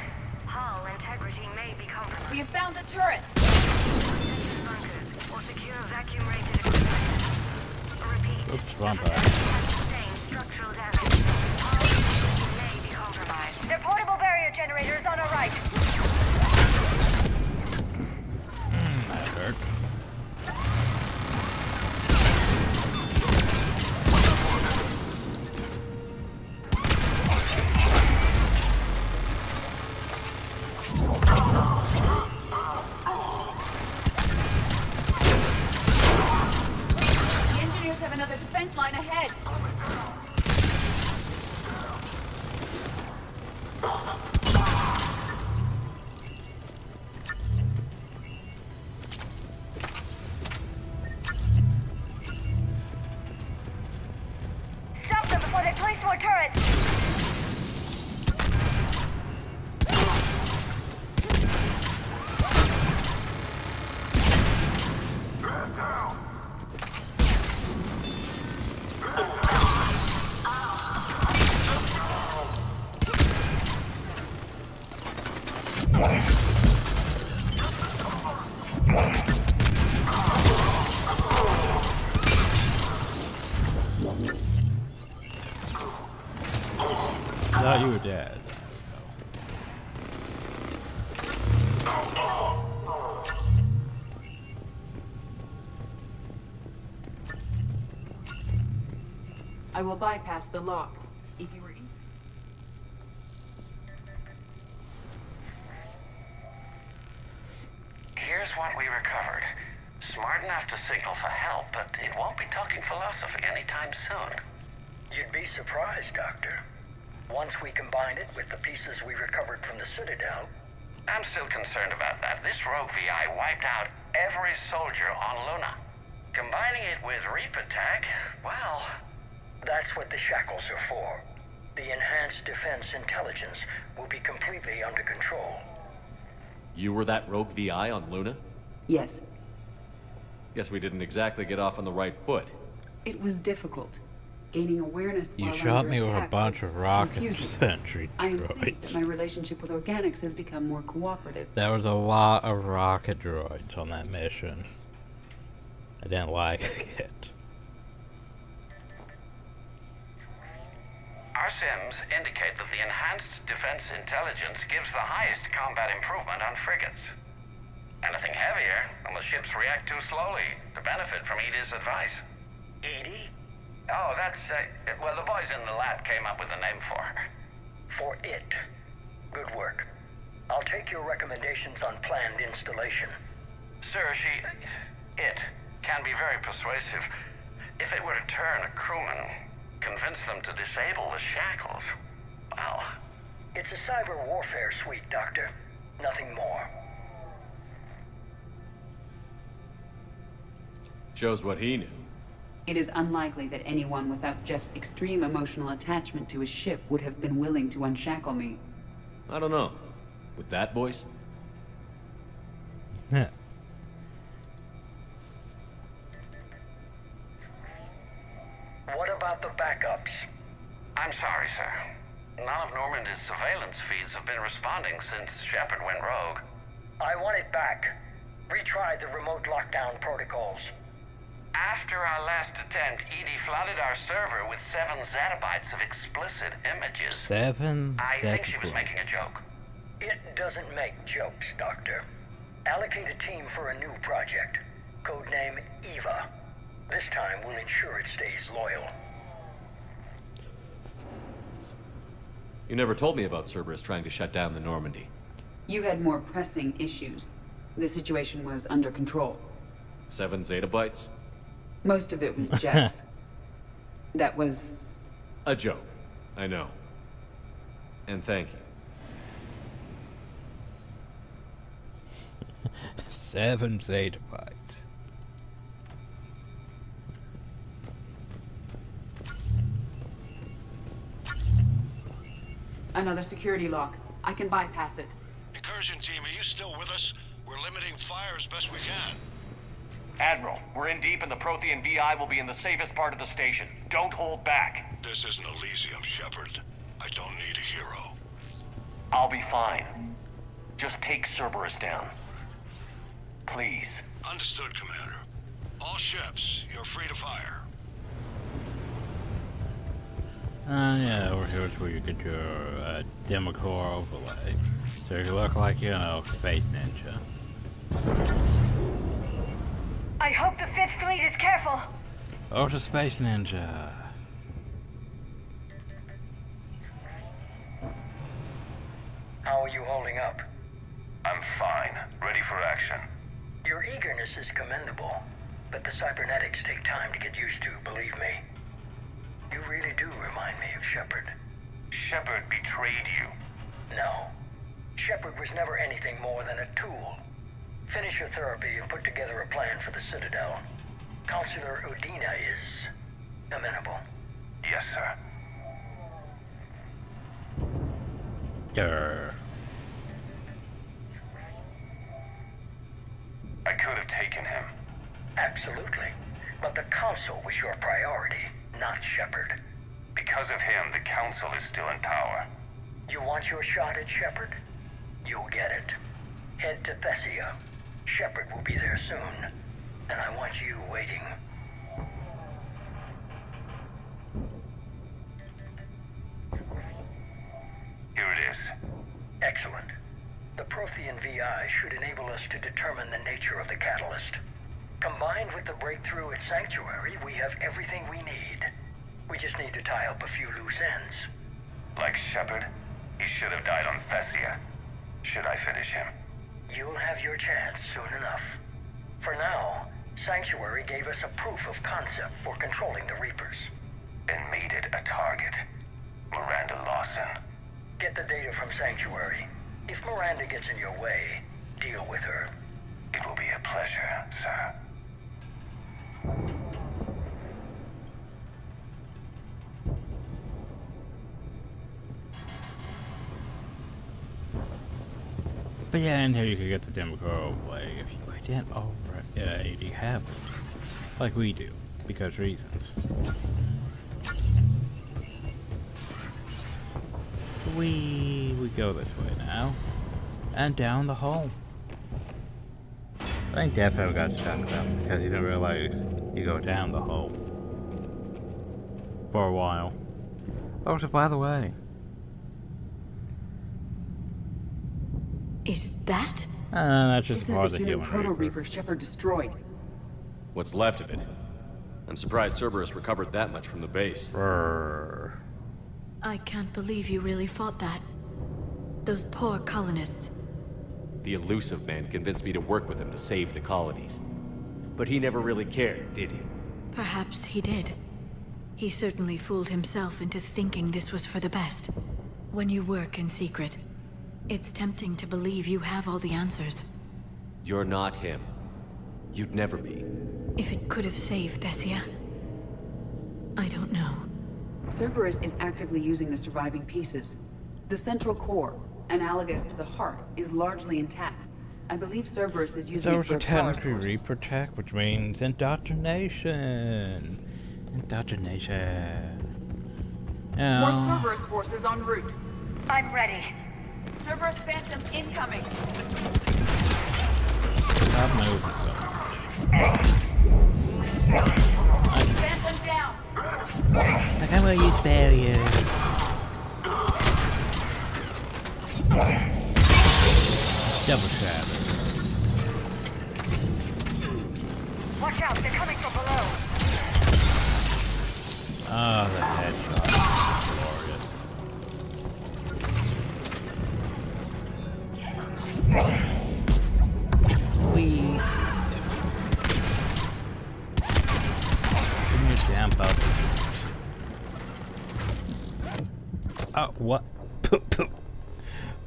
Hull integrity may be compromised. We have found the turret! Bunkers or secure vacuum-rated equipment. Repeat. Oops, wrong button. Sustained structural damage. Hull integrity may be compromised. The portable barrier generator is on our right. That hurt. The engineers have another defense line ahead. Stop them before they place more turrets. Thought you were dead. I will bypass the lock. If you were in... Here's what we recovered. Smart enough to signal for help, but it won't be talking philosophy anytime soon. You'd be surprised, Doctor. Once we combine it with the pieces we recovered from the Citadel... I'm still concerned about that. This rogue VI wiped out every soldier on Luna. Combining it with Reap Attack, well... That's what the shackles are for. The enhanced defense intelligence will be completely under control. You were that rogue VI on Luna? Yes. Guess we didn't exactly get off on the right foot. It was difficult. Gaining awareness You while shot under me with a attack bunch was of rocket confusing. sentry I am pleased that droids. my relationship with organics has become more cooperative. There was a lot of rocket droids on that mission. I didn't like it. Our sims indicate that the enhanced defense intelligence gives the highest combat improvement on frigates. Anything heavier, and the ships react too slowly to benefit from Edie's advice. Edie? Oh, that's, well, the boys in the lab came up with a name for her. For it. Good work. I'll take your recommendations on planned installation. Sir, it can be very persuasive. If it were to turn a crewman, convince them to disable the shackles, well... It's a cyber warfare suite, Doctor. Nothing more. Shows what he knew. It is unlikely that anyone without Jeff's extreme emotional attachment to his ship would have been willing to unshackle me. I don't know. With that voice? Yeah. What about the backups? I'm sorry, sir. none of Normandy's surveillance feeds have been responding since Shepard went rogue. I want it back. Retry the remote lockdown protocols. After our last attempt, EDI flooded our server with 7 zettabytes of explicit images. 7 I think she was making a joke. It doesn't make jokes, Doctor. Allocate a team for a new project. Codename Eva. This time we'll ensure it stays loyal. You never told me about Cerberus trying to shut down the Normandy. You had more pressing issues. The situation was under control. 7 zettabytes? Most of it was Jeff's. That was... a joke. I know. And thank you. 7 zettabytes. Another security lock. I can bypass it. Incursion team, are you still with us? We're limiting fire as best we can. Admiral, we're in deep and the Prothean VI will be in the safest part of the station. Don't hold back. This isn't Elysium, Shepard. I don't need a hero. I'll be fine. Just take Cerberus down. Please. Understood, Commander. All ships, you're free to fire. Yeah, over here's where you get your demo core overlay. So you look like, you know, Space Ninja. I hope the 5th Fleet is careful. Oh, to Space Ninja. How are you holding up? I'm fine. Ready for action. Your eagerness is commendable, but the cybernetics take time to get used to, believe me. You really do remind me of Shepard. Shepard betrayed you. No. Shepard was never anything more than a tool. Finish your therapy and put together a plan for the Citadel. Counselor Udina is amenable. Yes, sir. Durr. I could have taken him. Absolutely. But the Council was your priority, not Shepard. Because of him, the Council is still in power. You want your shot at Shepard? You'll get it. Head to Thessia. Shepard will be there soon, and I want you waiting. Here it is. Excellent. The Prothean VI should enable us to determine the nature of the catalyst. Combined with the breakthrough at Sanctuary, we have everything we need. We just need to tie up a few loose ends. Like Shepard, he should have died on Thessia. Should I finish him? You'll have your chance soon enough. For now, Sanctuary gave us a proof of concept for controlling the Reapers. And made it a target. Miranda Lawson. Get the data from Sanctuary. If Miranda gets in your way, deal with her. It will be a pleasure, sir. But yeah, in here you could get the demo core overlay if you didn't already have it. Like we do, because reasons. We go this way now. And down the hole. I think Defo got stuck though, because he didn't realize you go down the hole. For a while. Oh, so by the way. Is that? That's just This part is of the the human human proto-reaper Shepard destroyed. What's left of it? I'm surprised Cerberus recovered that much from the base. I can't believe you really fought that. Those poor colonists. The elusive man convinced me to work with him to save the colonies. But he never really cared, did he? Perhaps he did. He certainly fooled himself into thinking this was for the best. When you work in secret, it's tempting to believe you have all the answers. You're not him. You'd never be. If it could have saved Thessia, I don't know. Cerberus is actively using the surviving pieces. The central core, analogous to the heart, is largely intact. I believe Cerberus is using it for a power source. Reaper tech, which means indoctrination. Indoctrination. More Cerberus forces en route. I'm ready. Cerberus Phantoms incoming. Stop moving. Phantom down. I can't really use barrier. Double shatter. Watch out, they're coming from below. Oh, the headshot. Glorious. Wee. Give me a damn bug. Oh, what?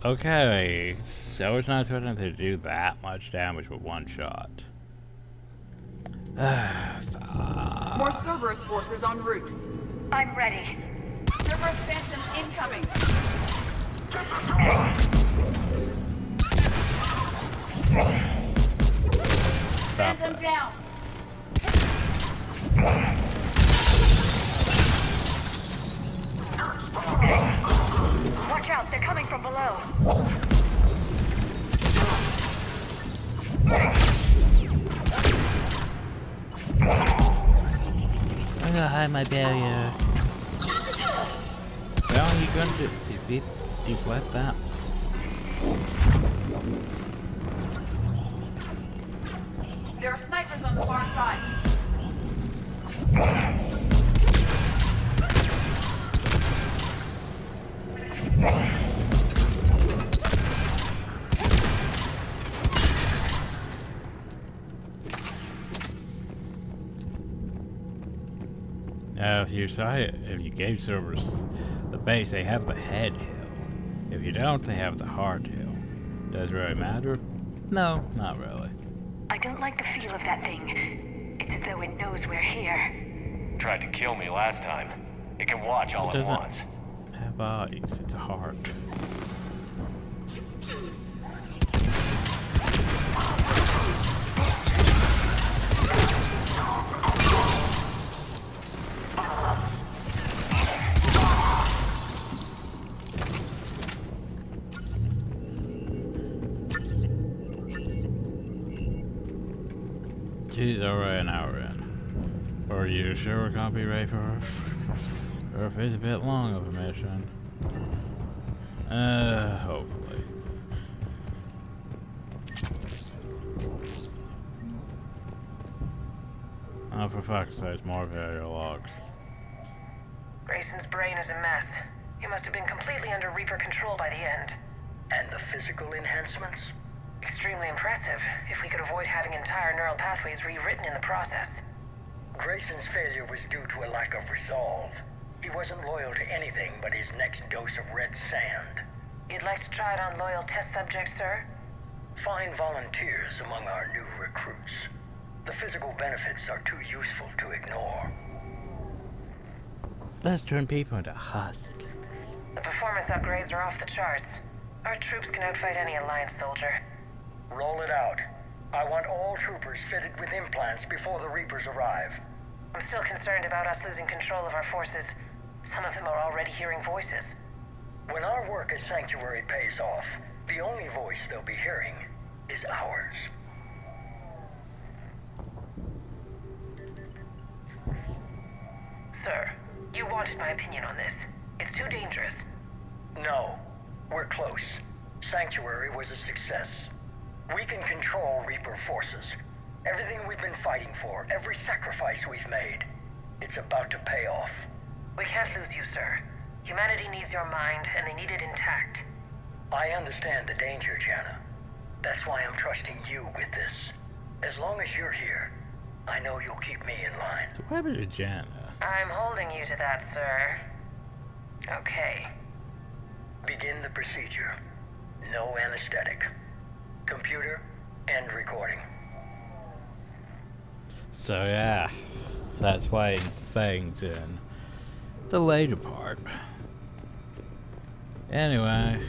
Okay, so it's not expecting to do that much damage with one shot. More Cerberus forces en route. I'm ready. Cerberus Phantom incoming. Phantom down. Watch out, they're coming from below. I'm gonna hide my barrier. Well, you're going to deflect that. There are snipers on the far side. Now, if you gave Cerberus the base, they have the head hill. If you don't, they have the heart hill. Does it really matter? No, not really. I don't like the feel of that thing. It's as though it knows we're here. Tried to kill me last time. It can watch all at once. Have eyes. It's a heart. Geez, already an hour in. Are you sure we can't be ready for us? Or if it's a bit long of a mission. Hopefully. Oh, for fuck's sake, more video logs. Grayson's brain is a mess. He must have been completely under Reaper control by the end. And the physical enhancements? Extremely impressive, if we could avoid having entire neural pathways rewritten in the process. Grayson's failure was due to a lack of resolve. He wasn't loyal to anything but his next dose of red sand. You'd like to try it on loyal test subjects, sir? Find volunteers among our new recruits. The physical benefits are too useful to ignore. Let's turn people into husk. The performance upgrades are off the charts. Our troops can outfight any Alliance soldier. Roll it out. I want all troopers fitted with implants before the Reapers arrive. I'm still concerned about us losing control of our forces. Some of them are already hearing voices. When our work as Sanctuary pays off, the only voice they'll be hearing is ours. Sir, you wanted my opinion on this. It's too dangerous. No, we're close. Sanctuary was a success. We can control Reaper forces. Everything we've been fighting for, every sacrifice we've made, it's about to pay off. We can't lose you, sir. Humanity needs your mind, and they need it intact. I understand the danger, Jana. That's why I'm trusting you with this. As long as you're here, I know you'll keep me in line. What happened to Jana? I'm holding you to that, sir. Okay. Begin the procedure. No anesthetic. Computer, end recording. So yeah, that's why things in the later part. Anyway.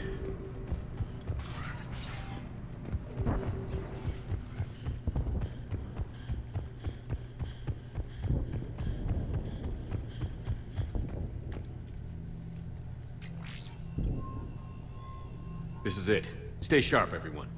This is it. Stay sharp, everyone.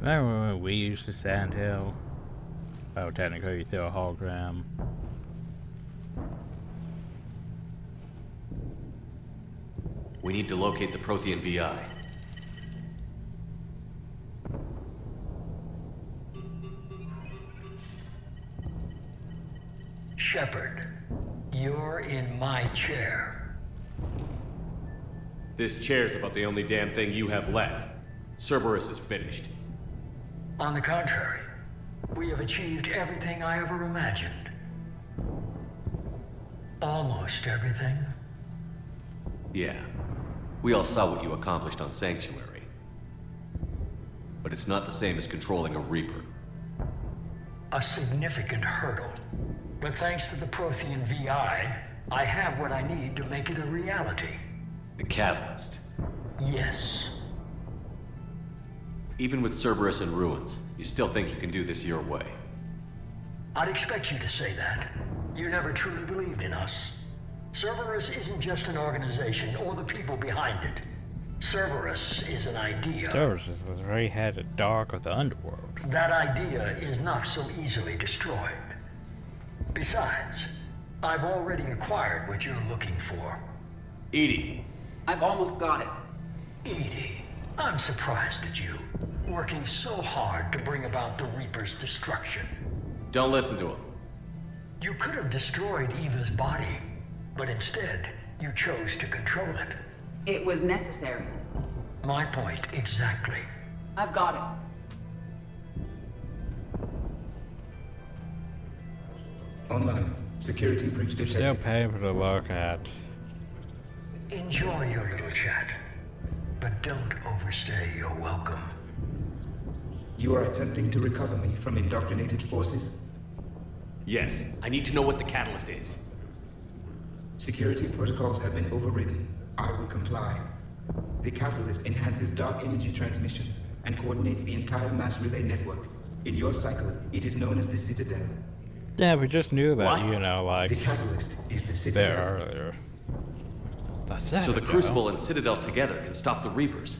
Remember when we used the sandhill? Oh, technically through a hologram. We need to locate the Prothean VI. Shepard, you're in my chair. This chair's about the only damn thing you have left. Cerberus is finished. On the contrary, we have achieved everything I ever imagined. Almost everything. Yeah. We all saw what you accomplished on Sanctuary. But it's not the same as controlling a Reaper. A significant hurdle. But thanks to the Prothean VI, I have what I need to make it a reality. The Catalyst. Yes. Even with Cerberus in ruins, you still think you can do this your way? I'd expect you to say that. You never truly believed in us. Cerberus isn't just an organization or the people behind it. Cerberus is an idea. Cerberus is the very head of dark of the underworld. That idea is not so easily destroyed. Besides, I've already acquired what you're looking for. EDI. I've almost got it. EDI, I'm surprised at you. Working so hard to bring about the Reaper's destruction. Don't listen to him. You could have destroyed Eva's body, but instead, you chose to control it. It was necessary. My point exactly. I've got it. Online. Security breach detected. Still paying for the look at. Enjoy your little chat, but don't overstay your welcome. You are attempting to recover me from indoctrinated forces? Yes. I need to know what the catalyst is. Security protocols have been overridden. I will comply. The catalyst enhances dark energy transmissions and coordinates the entire mass relay network. In your cycle, it is known as the Citadel. Yeah, we just knew that, What? you know, like The catalyst is the Citadel. there earlier. That's it. So the Crucible and Citadel together can stop the Reapers.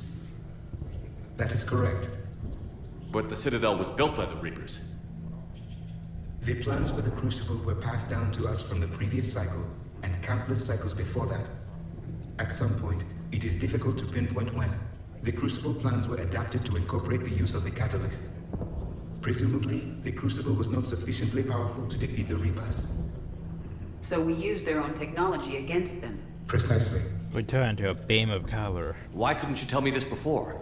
That is correct. But the Citadel was built by the Reapers. The plans for the Crucible were passed down to us from the previous cycle and countless cycles before that. At some point, it is difficult to pinpoint when. The Crucible plans were adapted to incorporate the use of the catalyst. Presumably, the Crucible was not sufficiently powerful to defeat the Reapers. So we used their own technology against them. Precisely. We turned into a beam of color. Why couldn't you tell me this before?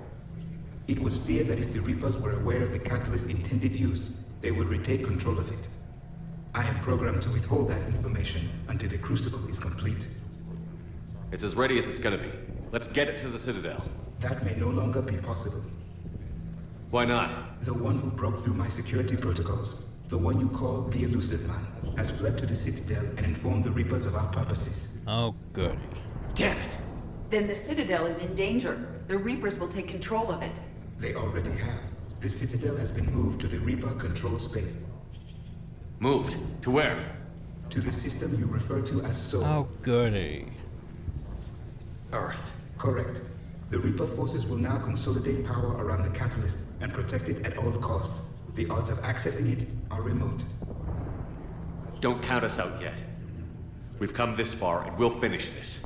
It was feared that if the Reapers were aware of the catalyst's intended use, they would retake control of it. I am programmed to withhold that information until the Crucible is complete. It's as ready as it's gonna be. Let's get it to the Citadel. That may no longer be possible. Why not? The one who broke through my security protocols, the one you call the Elusive Man, has fled to the Citadel and informed the Reapers of our purposes. Oh, goody. Damn it! Then the Citadel is in danger. The Reapers will take control of it. They already have. The Citadel has been moved to the Reaper-controlled space. Moved? To where? To the system you refer to as Sol. Oh, goody. Earth. Correct. The Reaper forces will now consolidate power around the catalyst and protect it at all costs. The odds of accessing it are remote. Don't count us out yet. We've come this far and we'll finish this.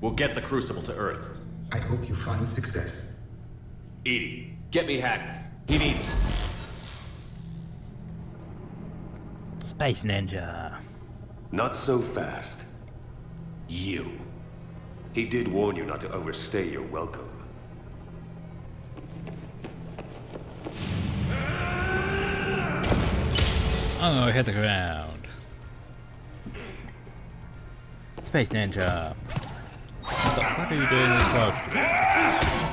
We'll get the Crucible to Earth. I hope you find success. EDI, get me Hackett. He needs... Space Ninja. Not so fast. You. He did warn you not to overstay your welcome. I'm gonna hit the ground. Space Ninja. What the fuck are you doing this close?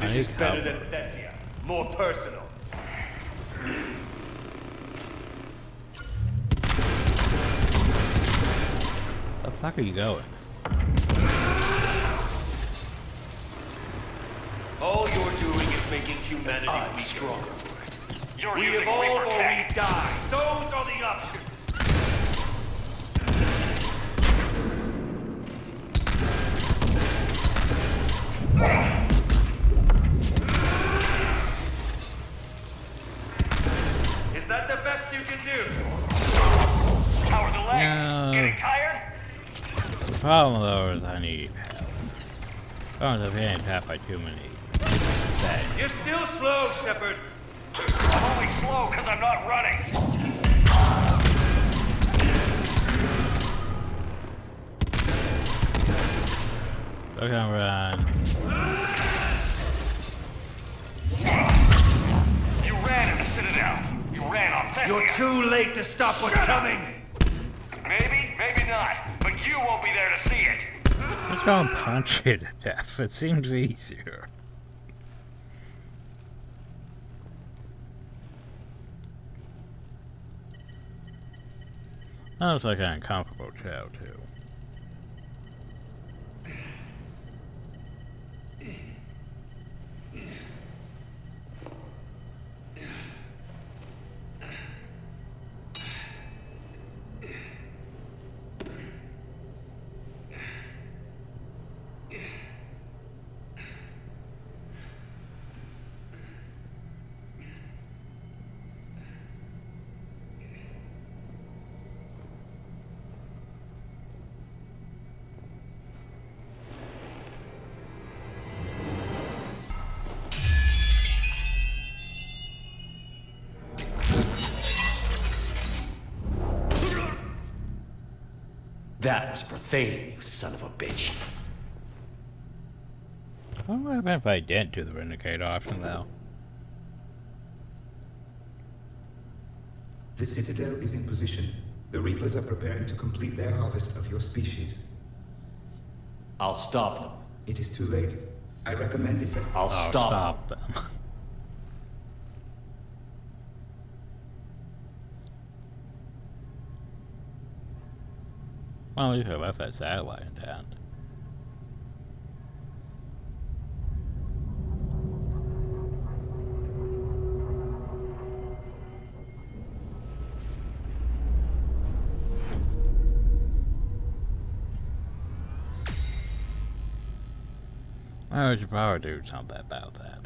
This is better than Thessia. More personal. The fuck are you going? All you're doing is making humanity weaker. Stronger for it. You're We using evolve Reaper or we tech. die. Those are the options. Is that the best you can do? How are the legs? No. Getting tired? The problem though is I need help. Oh, the van tapped by too many. Things. You're still slow, Shepard. I'm only slow because I'm not running. They're gonna run. You ran in the Citadel. You ran on Thessia. You're too late to stop what's coming. Maybe, maybe not. But you won't be there to see it. Let's go and punch it to death. It seems easier. That looks like an uncomfortable chow too. That was for Thane, you son of a bitch. What would happen if I didn't do the Renegade option though? The Citadel is in position. The Reapers are preparing to complete their harvest of your species. I'll stop them. It is too late. I recommend it. I'll stop them. Well, at least I left that satellite intact. I should probably do something about that.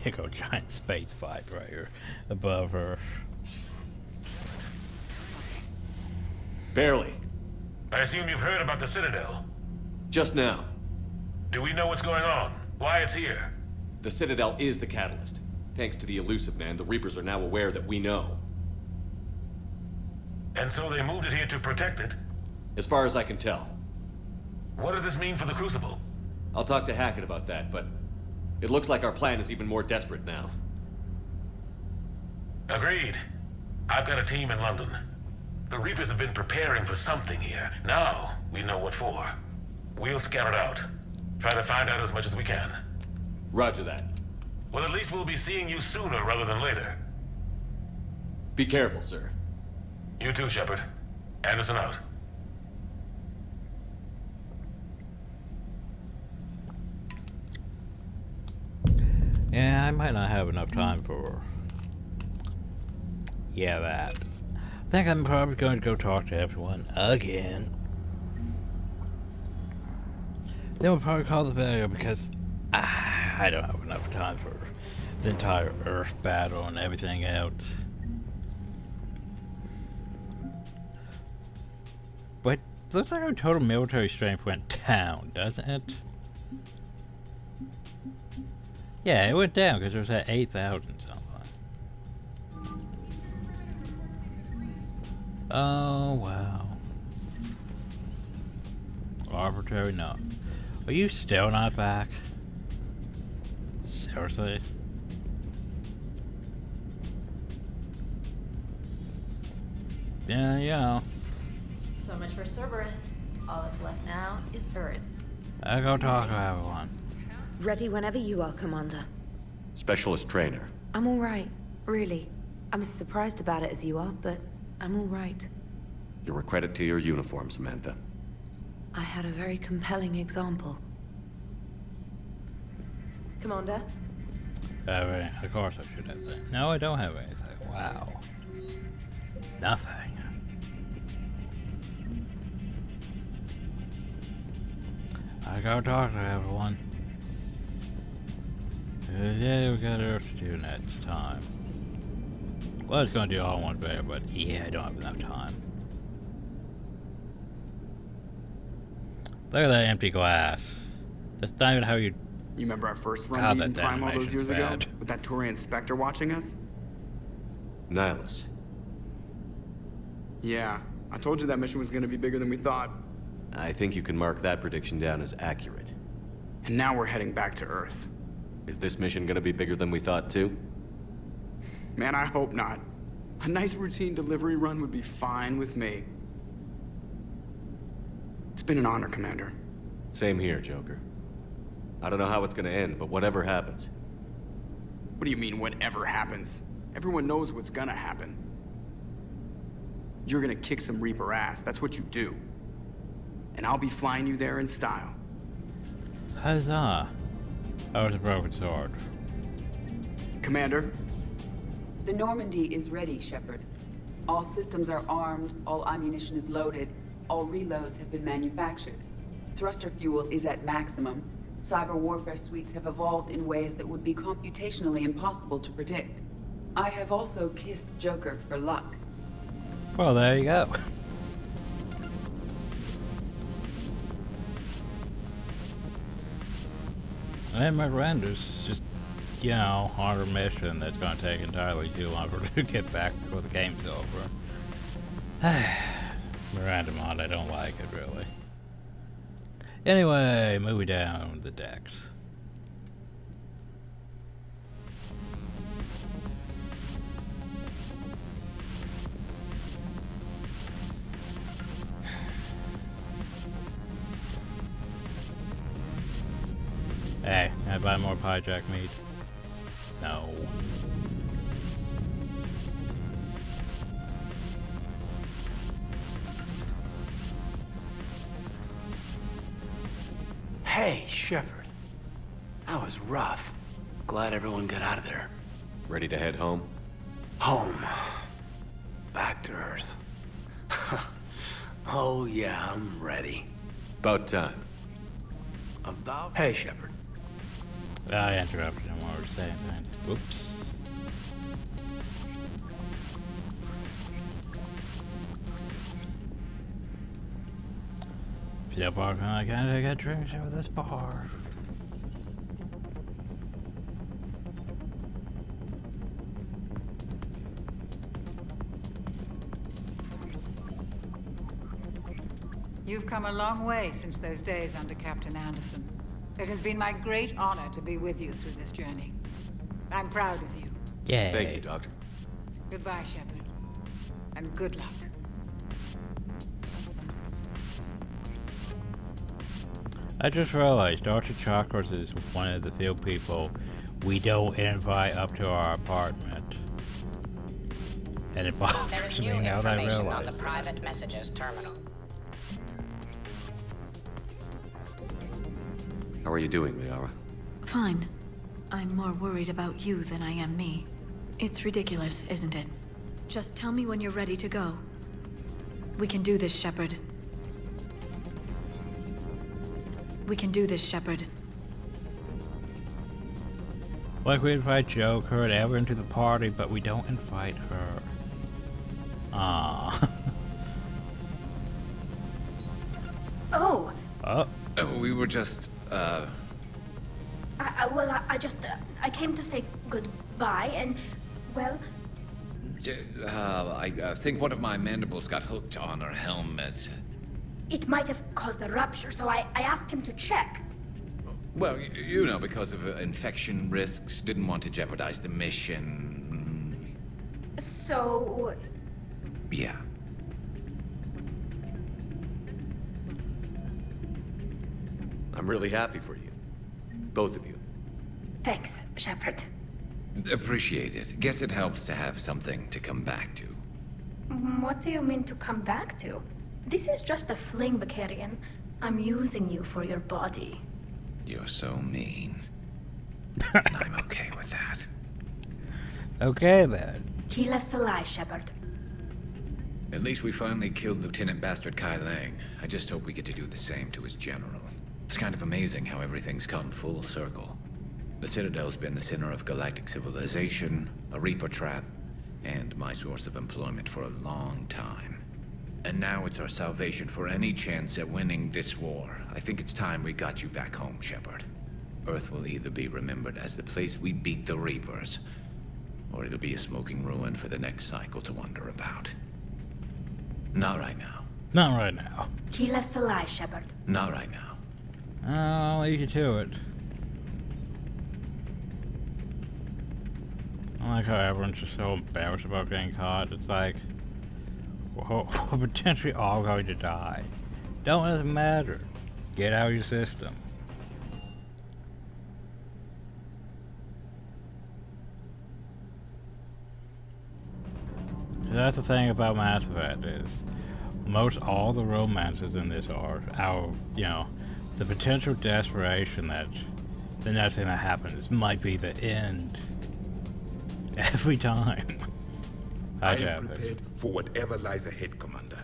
Big old giant space vibrator above her. Barely. I assume you've heard about the Citadel. Just now. Do we know what's going on? Why it's here? The Citadel is the catalyst. Thanks to the Elusive Man, the Reapers are now aware that we know. And so they moved it here to protect it? As far as I can tell. What does this mean for the Crucible? I'll talk to Hackett about that, but it looks like our plan is even more desperate now. Agreed. I've got a team in London. The Reapers have been preparing for something here. Now, we know what for. We'll scout it out. Try to find out as much as we can. Roger that. Well, at least we'll be seeing you sooner rather than later. Be careful, sir. You too, Shepard. Anderson out. Yeah, I might not have enough time for... Yeah, that. I think I'm probably going to go talk to everyone again. Then we'll probably call the video because I don't have enough time for the entire Earth battle and everything else. But looks like our total military strength went down, doesn't it? Yeah, it went down because it was at 8,000 something. Oh, wow. Arbitrary no. Are you still not back? Seriously? Yeah. So much for Cerberus. All that's left now is Earth. I'll go talk to everyone. Ready whenever you are, Commander. Specialist trainer. I'm all right, really. I'm as surprised about it as you are, but I'm all right. You're a credit to your uniform, Samantha. I had a very compelling example. Commander? Of course I should have that. No, I don't have anything. Wow. Nothing. I gotta talk to everyone. Yeah, we got Earth to do next time. Well, it's gonna do all one better, but yeah, I don't have enough time. Look at that empty glass. That's not even how you... You remember our first run to Eden Prime all those years ago? bad. With that Turian Spectre watching us? Nihilus. Yeah, I told you that mission was gonna be bigger than we thought. I think you can mark that prediction down as accurate. And now we're heading back to Earth. Is this mission gonna be bigger than we thought, too? Man, I hope not. A nice routine delivery run would be fine with me. It's been an honor, Commander. Same here, Joker. I don't know how it's gonna end, but whatever happens. What do you mean, whatever happens? Everyone knows what's gonna happen. You're gonna kick some Reaper ass, that's what you do. And I'll be flying you there in style. Huzzah! That was a broken sword. Commander? The Normandy is ready, Shepard. All systems are armed, all ammunition is loaded, all reloads have been manufactured. Thruster fuel is at maximum. Cyber warfare suites have evolved in ways that would be computationally impossible to predict. I have also kissed Joker for luck. Well, there you go. And Miranda's just, you know, on her mission that's going to take entirely too long for her to get back before the game's over. Miranda mod, I don't like it, really. Anyway, moving down the decks. Hey, can I buy more pie jack meat? No. Hey, Shepard. That was rough. Glad everyone got out of there. Ready to head home? Home. Back to Earth. Oh yeah, I'm ready. About time. Hey, Shepard. I interrupted him while we were saying that. Whoops. Still parking like I got drinks over this bar. You've come a long way since those days under Captain Anderson. It has been my great honor to be with you through this journey. I'm proud of you. Yeah. Thank you, Doctor. Goodbye, Shepard. And good luck. I just realized Dr. Chakras is one of the few people we don't invite up to our apartment. And it bothers me now that I realize. There is new information on the private messages terminal. How are you doing, Liara? Fine. I'm more worried about you than I am me. It's ridiculous, isn't it? Just tell me when you're ready to go. We can do this, Shepard. We can do this, Shepard. Like we invite Joker and everyone to the party, but we don't invite her. Ah. Oh. Oh. We were just, I came to say goodbye, and, well... I think one of my mandibles got hooked on her helmet. It might have caused a rupture, so I asked him to check. Well, you know, because of infection risks, didn't want to jeopardize the mission. So... Yeah. I'm really happy for you. Both of you. Thanks, Shepard. Appreciate it. Guess it helps to have something to come back to. What do you mean to come back to? This is just a fling, Vicarian. I'm using you for your body. You're so mean. I'm okay with that. Okay, then. Heal us alive, Shepard. At least we finally killed Lieutenant Bastard Kai Lang. I just hope we get to do the same to his general. It's kind of amazing how everything's come full circle. The Citadel's been the center of galactic civilization, a Reaper trap, and my source of employment for a long time. And now it's our salvation for any chance at winning this war. I think it's time we got you back home, Shepard. Earth will either be remembered as the place we beat the Reapers, or it'll be a smoking ruin for the next cycle to wonder about. Not right now. Not right now. Heal us alive, Shepard. Not right now. I'll leave you to it. I like how everyone's just so embarrassed about getting caught. It's like, we're potentially all going to die. Don't let it matter. Get out of your system. That's the thing about Mass Effect is most all the romances in this are our, you know, the potential desperation that the next thing that happens might be the end every time. I am prepared for whatever lies ahead, Commander.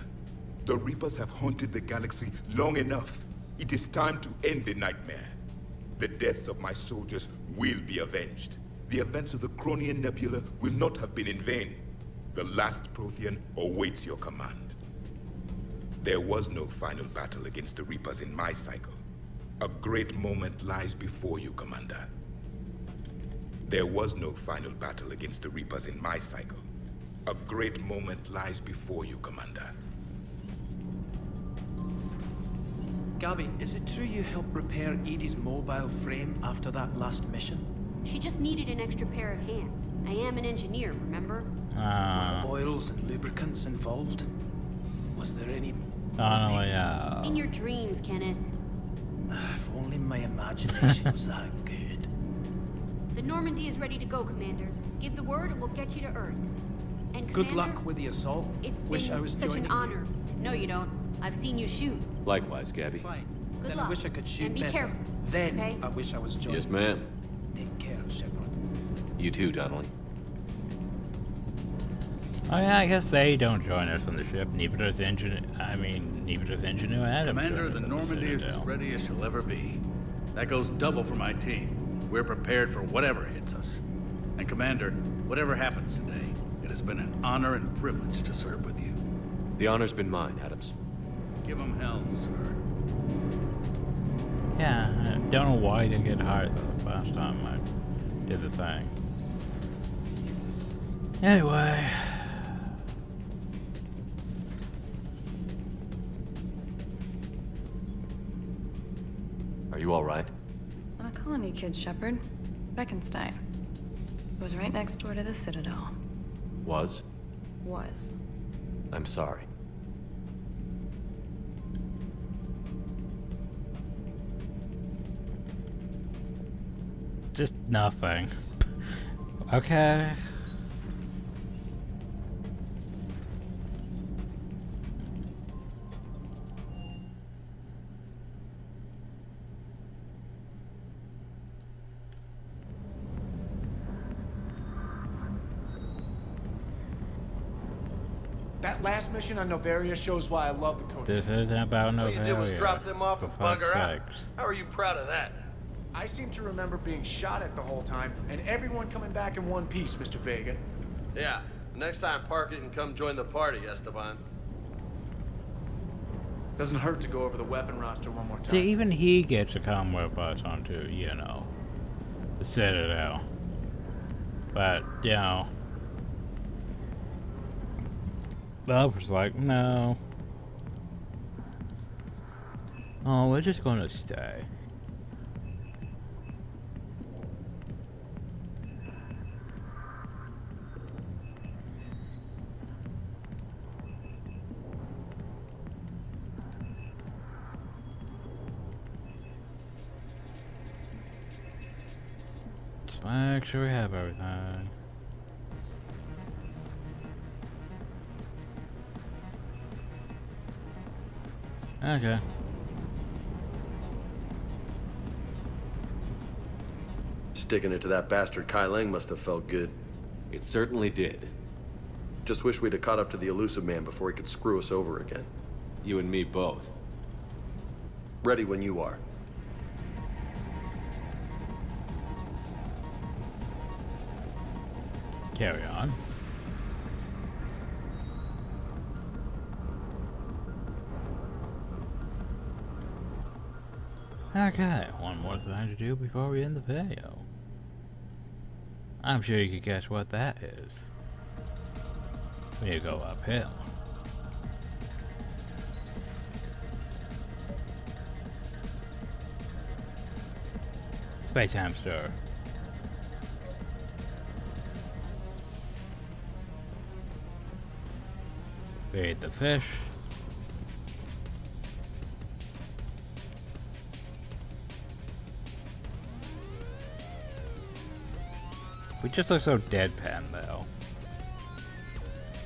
The Reapers have haunted the galaxy long enough. It is time to end the nightmare. The deaths of my soldiers will be avenged. The events of the Cronian Nebula will not have been in vain. The last Prothean awaits your command. There was no final battle against the Reapers in my cycle. A great moment lies before you, Commander. There was no final battle against the Reapers in my cycle. A great moment lies before you, Commander. Gabby, is it true you helped repair Edie's mobile frame after that last mission? She just needed an extra pair of hands. I am an engineer, remember? Were oils and lubricants involved? Was there any... In your dreams, Kenneth. If only my imagination was that good. The Normandy is ready to go, Commander. Give the word and we'll get you to Earth. And Good Commander, luck with the assault. It's Wish been I was such joining an honor. No, you don't. I've seen you shoot. Likewise, Gabby. Fine. Good Then luck. I wish I could shoot And be better. careful, Then okay? I wish I was joining. Yes, ma'am. Take care, Shepard. You too, Donnelly. Oh yeah, I guess they don't join us on the ship. Neither does Engineer Adam. Commander, the Normandy is as ready as she'll ever be. That goes double for my team. We're prepared for whatever hits us. And Commander, whatever happens today, it has been an honor and privilege to serve with you. The honor's been mine, Adams. Give him hell, sir. Yeah, I don't know why I didn't get hired though the last time I did the thing. Anyway. Are you all right? I'm a colony kid, Shepard. Beckenstein. Was right next door to the Citadel. Was? Was. I'm sorry. Just nothing. Okay. That last mission on Novaria shows why I love the code. This isn't about All Novaria. you did was drop them off for and fuck's bugger out. sakes. How are you proud of that? I seem to remember being shot at the whole time, and everyone coming back in one piece, Mr. Vega. Yeah, next time park it and come join the party, Esteban. Doesn't hurt to go over the weapon roster one more time. See, even he gets to come with us onto, you know, the Citadel. But, you know, Love was like, no. Oh, we're just gonna stay. make sure we have everything. Okay. Sticking it to that bastard Kai Lang must have felt good. It certainly did. Just wish we'd have caught up to the elusive man before he could screw us over again. You and me both. Ready when you are. Carry on. Okay, one more thing to do before we end the video. I'm sure you can guess what that is. We go uphill. Space hamster. Feed the fish. We just look so deadpan though.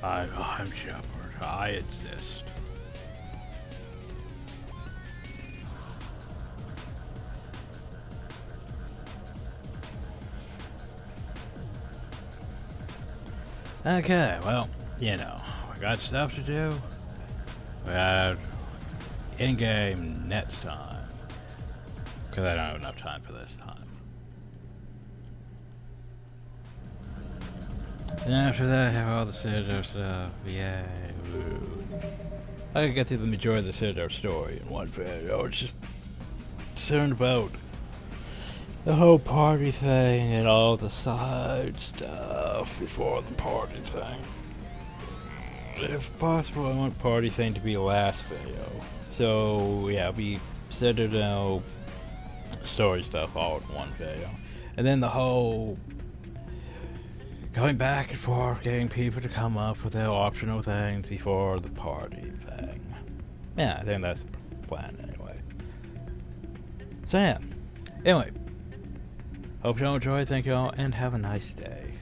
I'm Shepard. I exist. Okay, well, you know, we got stuff to do. We got in-game next time. Because I don't have enough time for this time. And after that, I have all the Citadel stuff. Yay. Woo. I can get through the majority of the Citadel story in one video. It's just concerned about the whole party thing and all the side stuff before the party thing. If possible, I want party thing to be the last video. So yeah, it'll be Citadel story stuff all in one video. And then the whole going back and forth, getting people to come up with their optional things before the party thing. Yeah, I think that's the plan anyway. So yeah, anyway, hope y'all enjoyed, thank y'all, and have a nice day.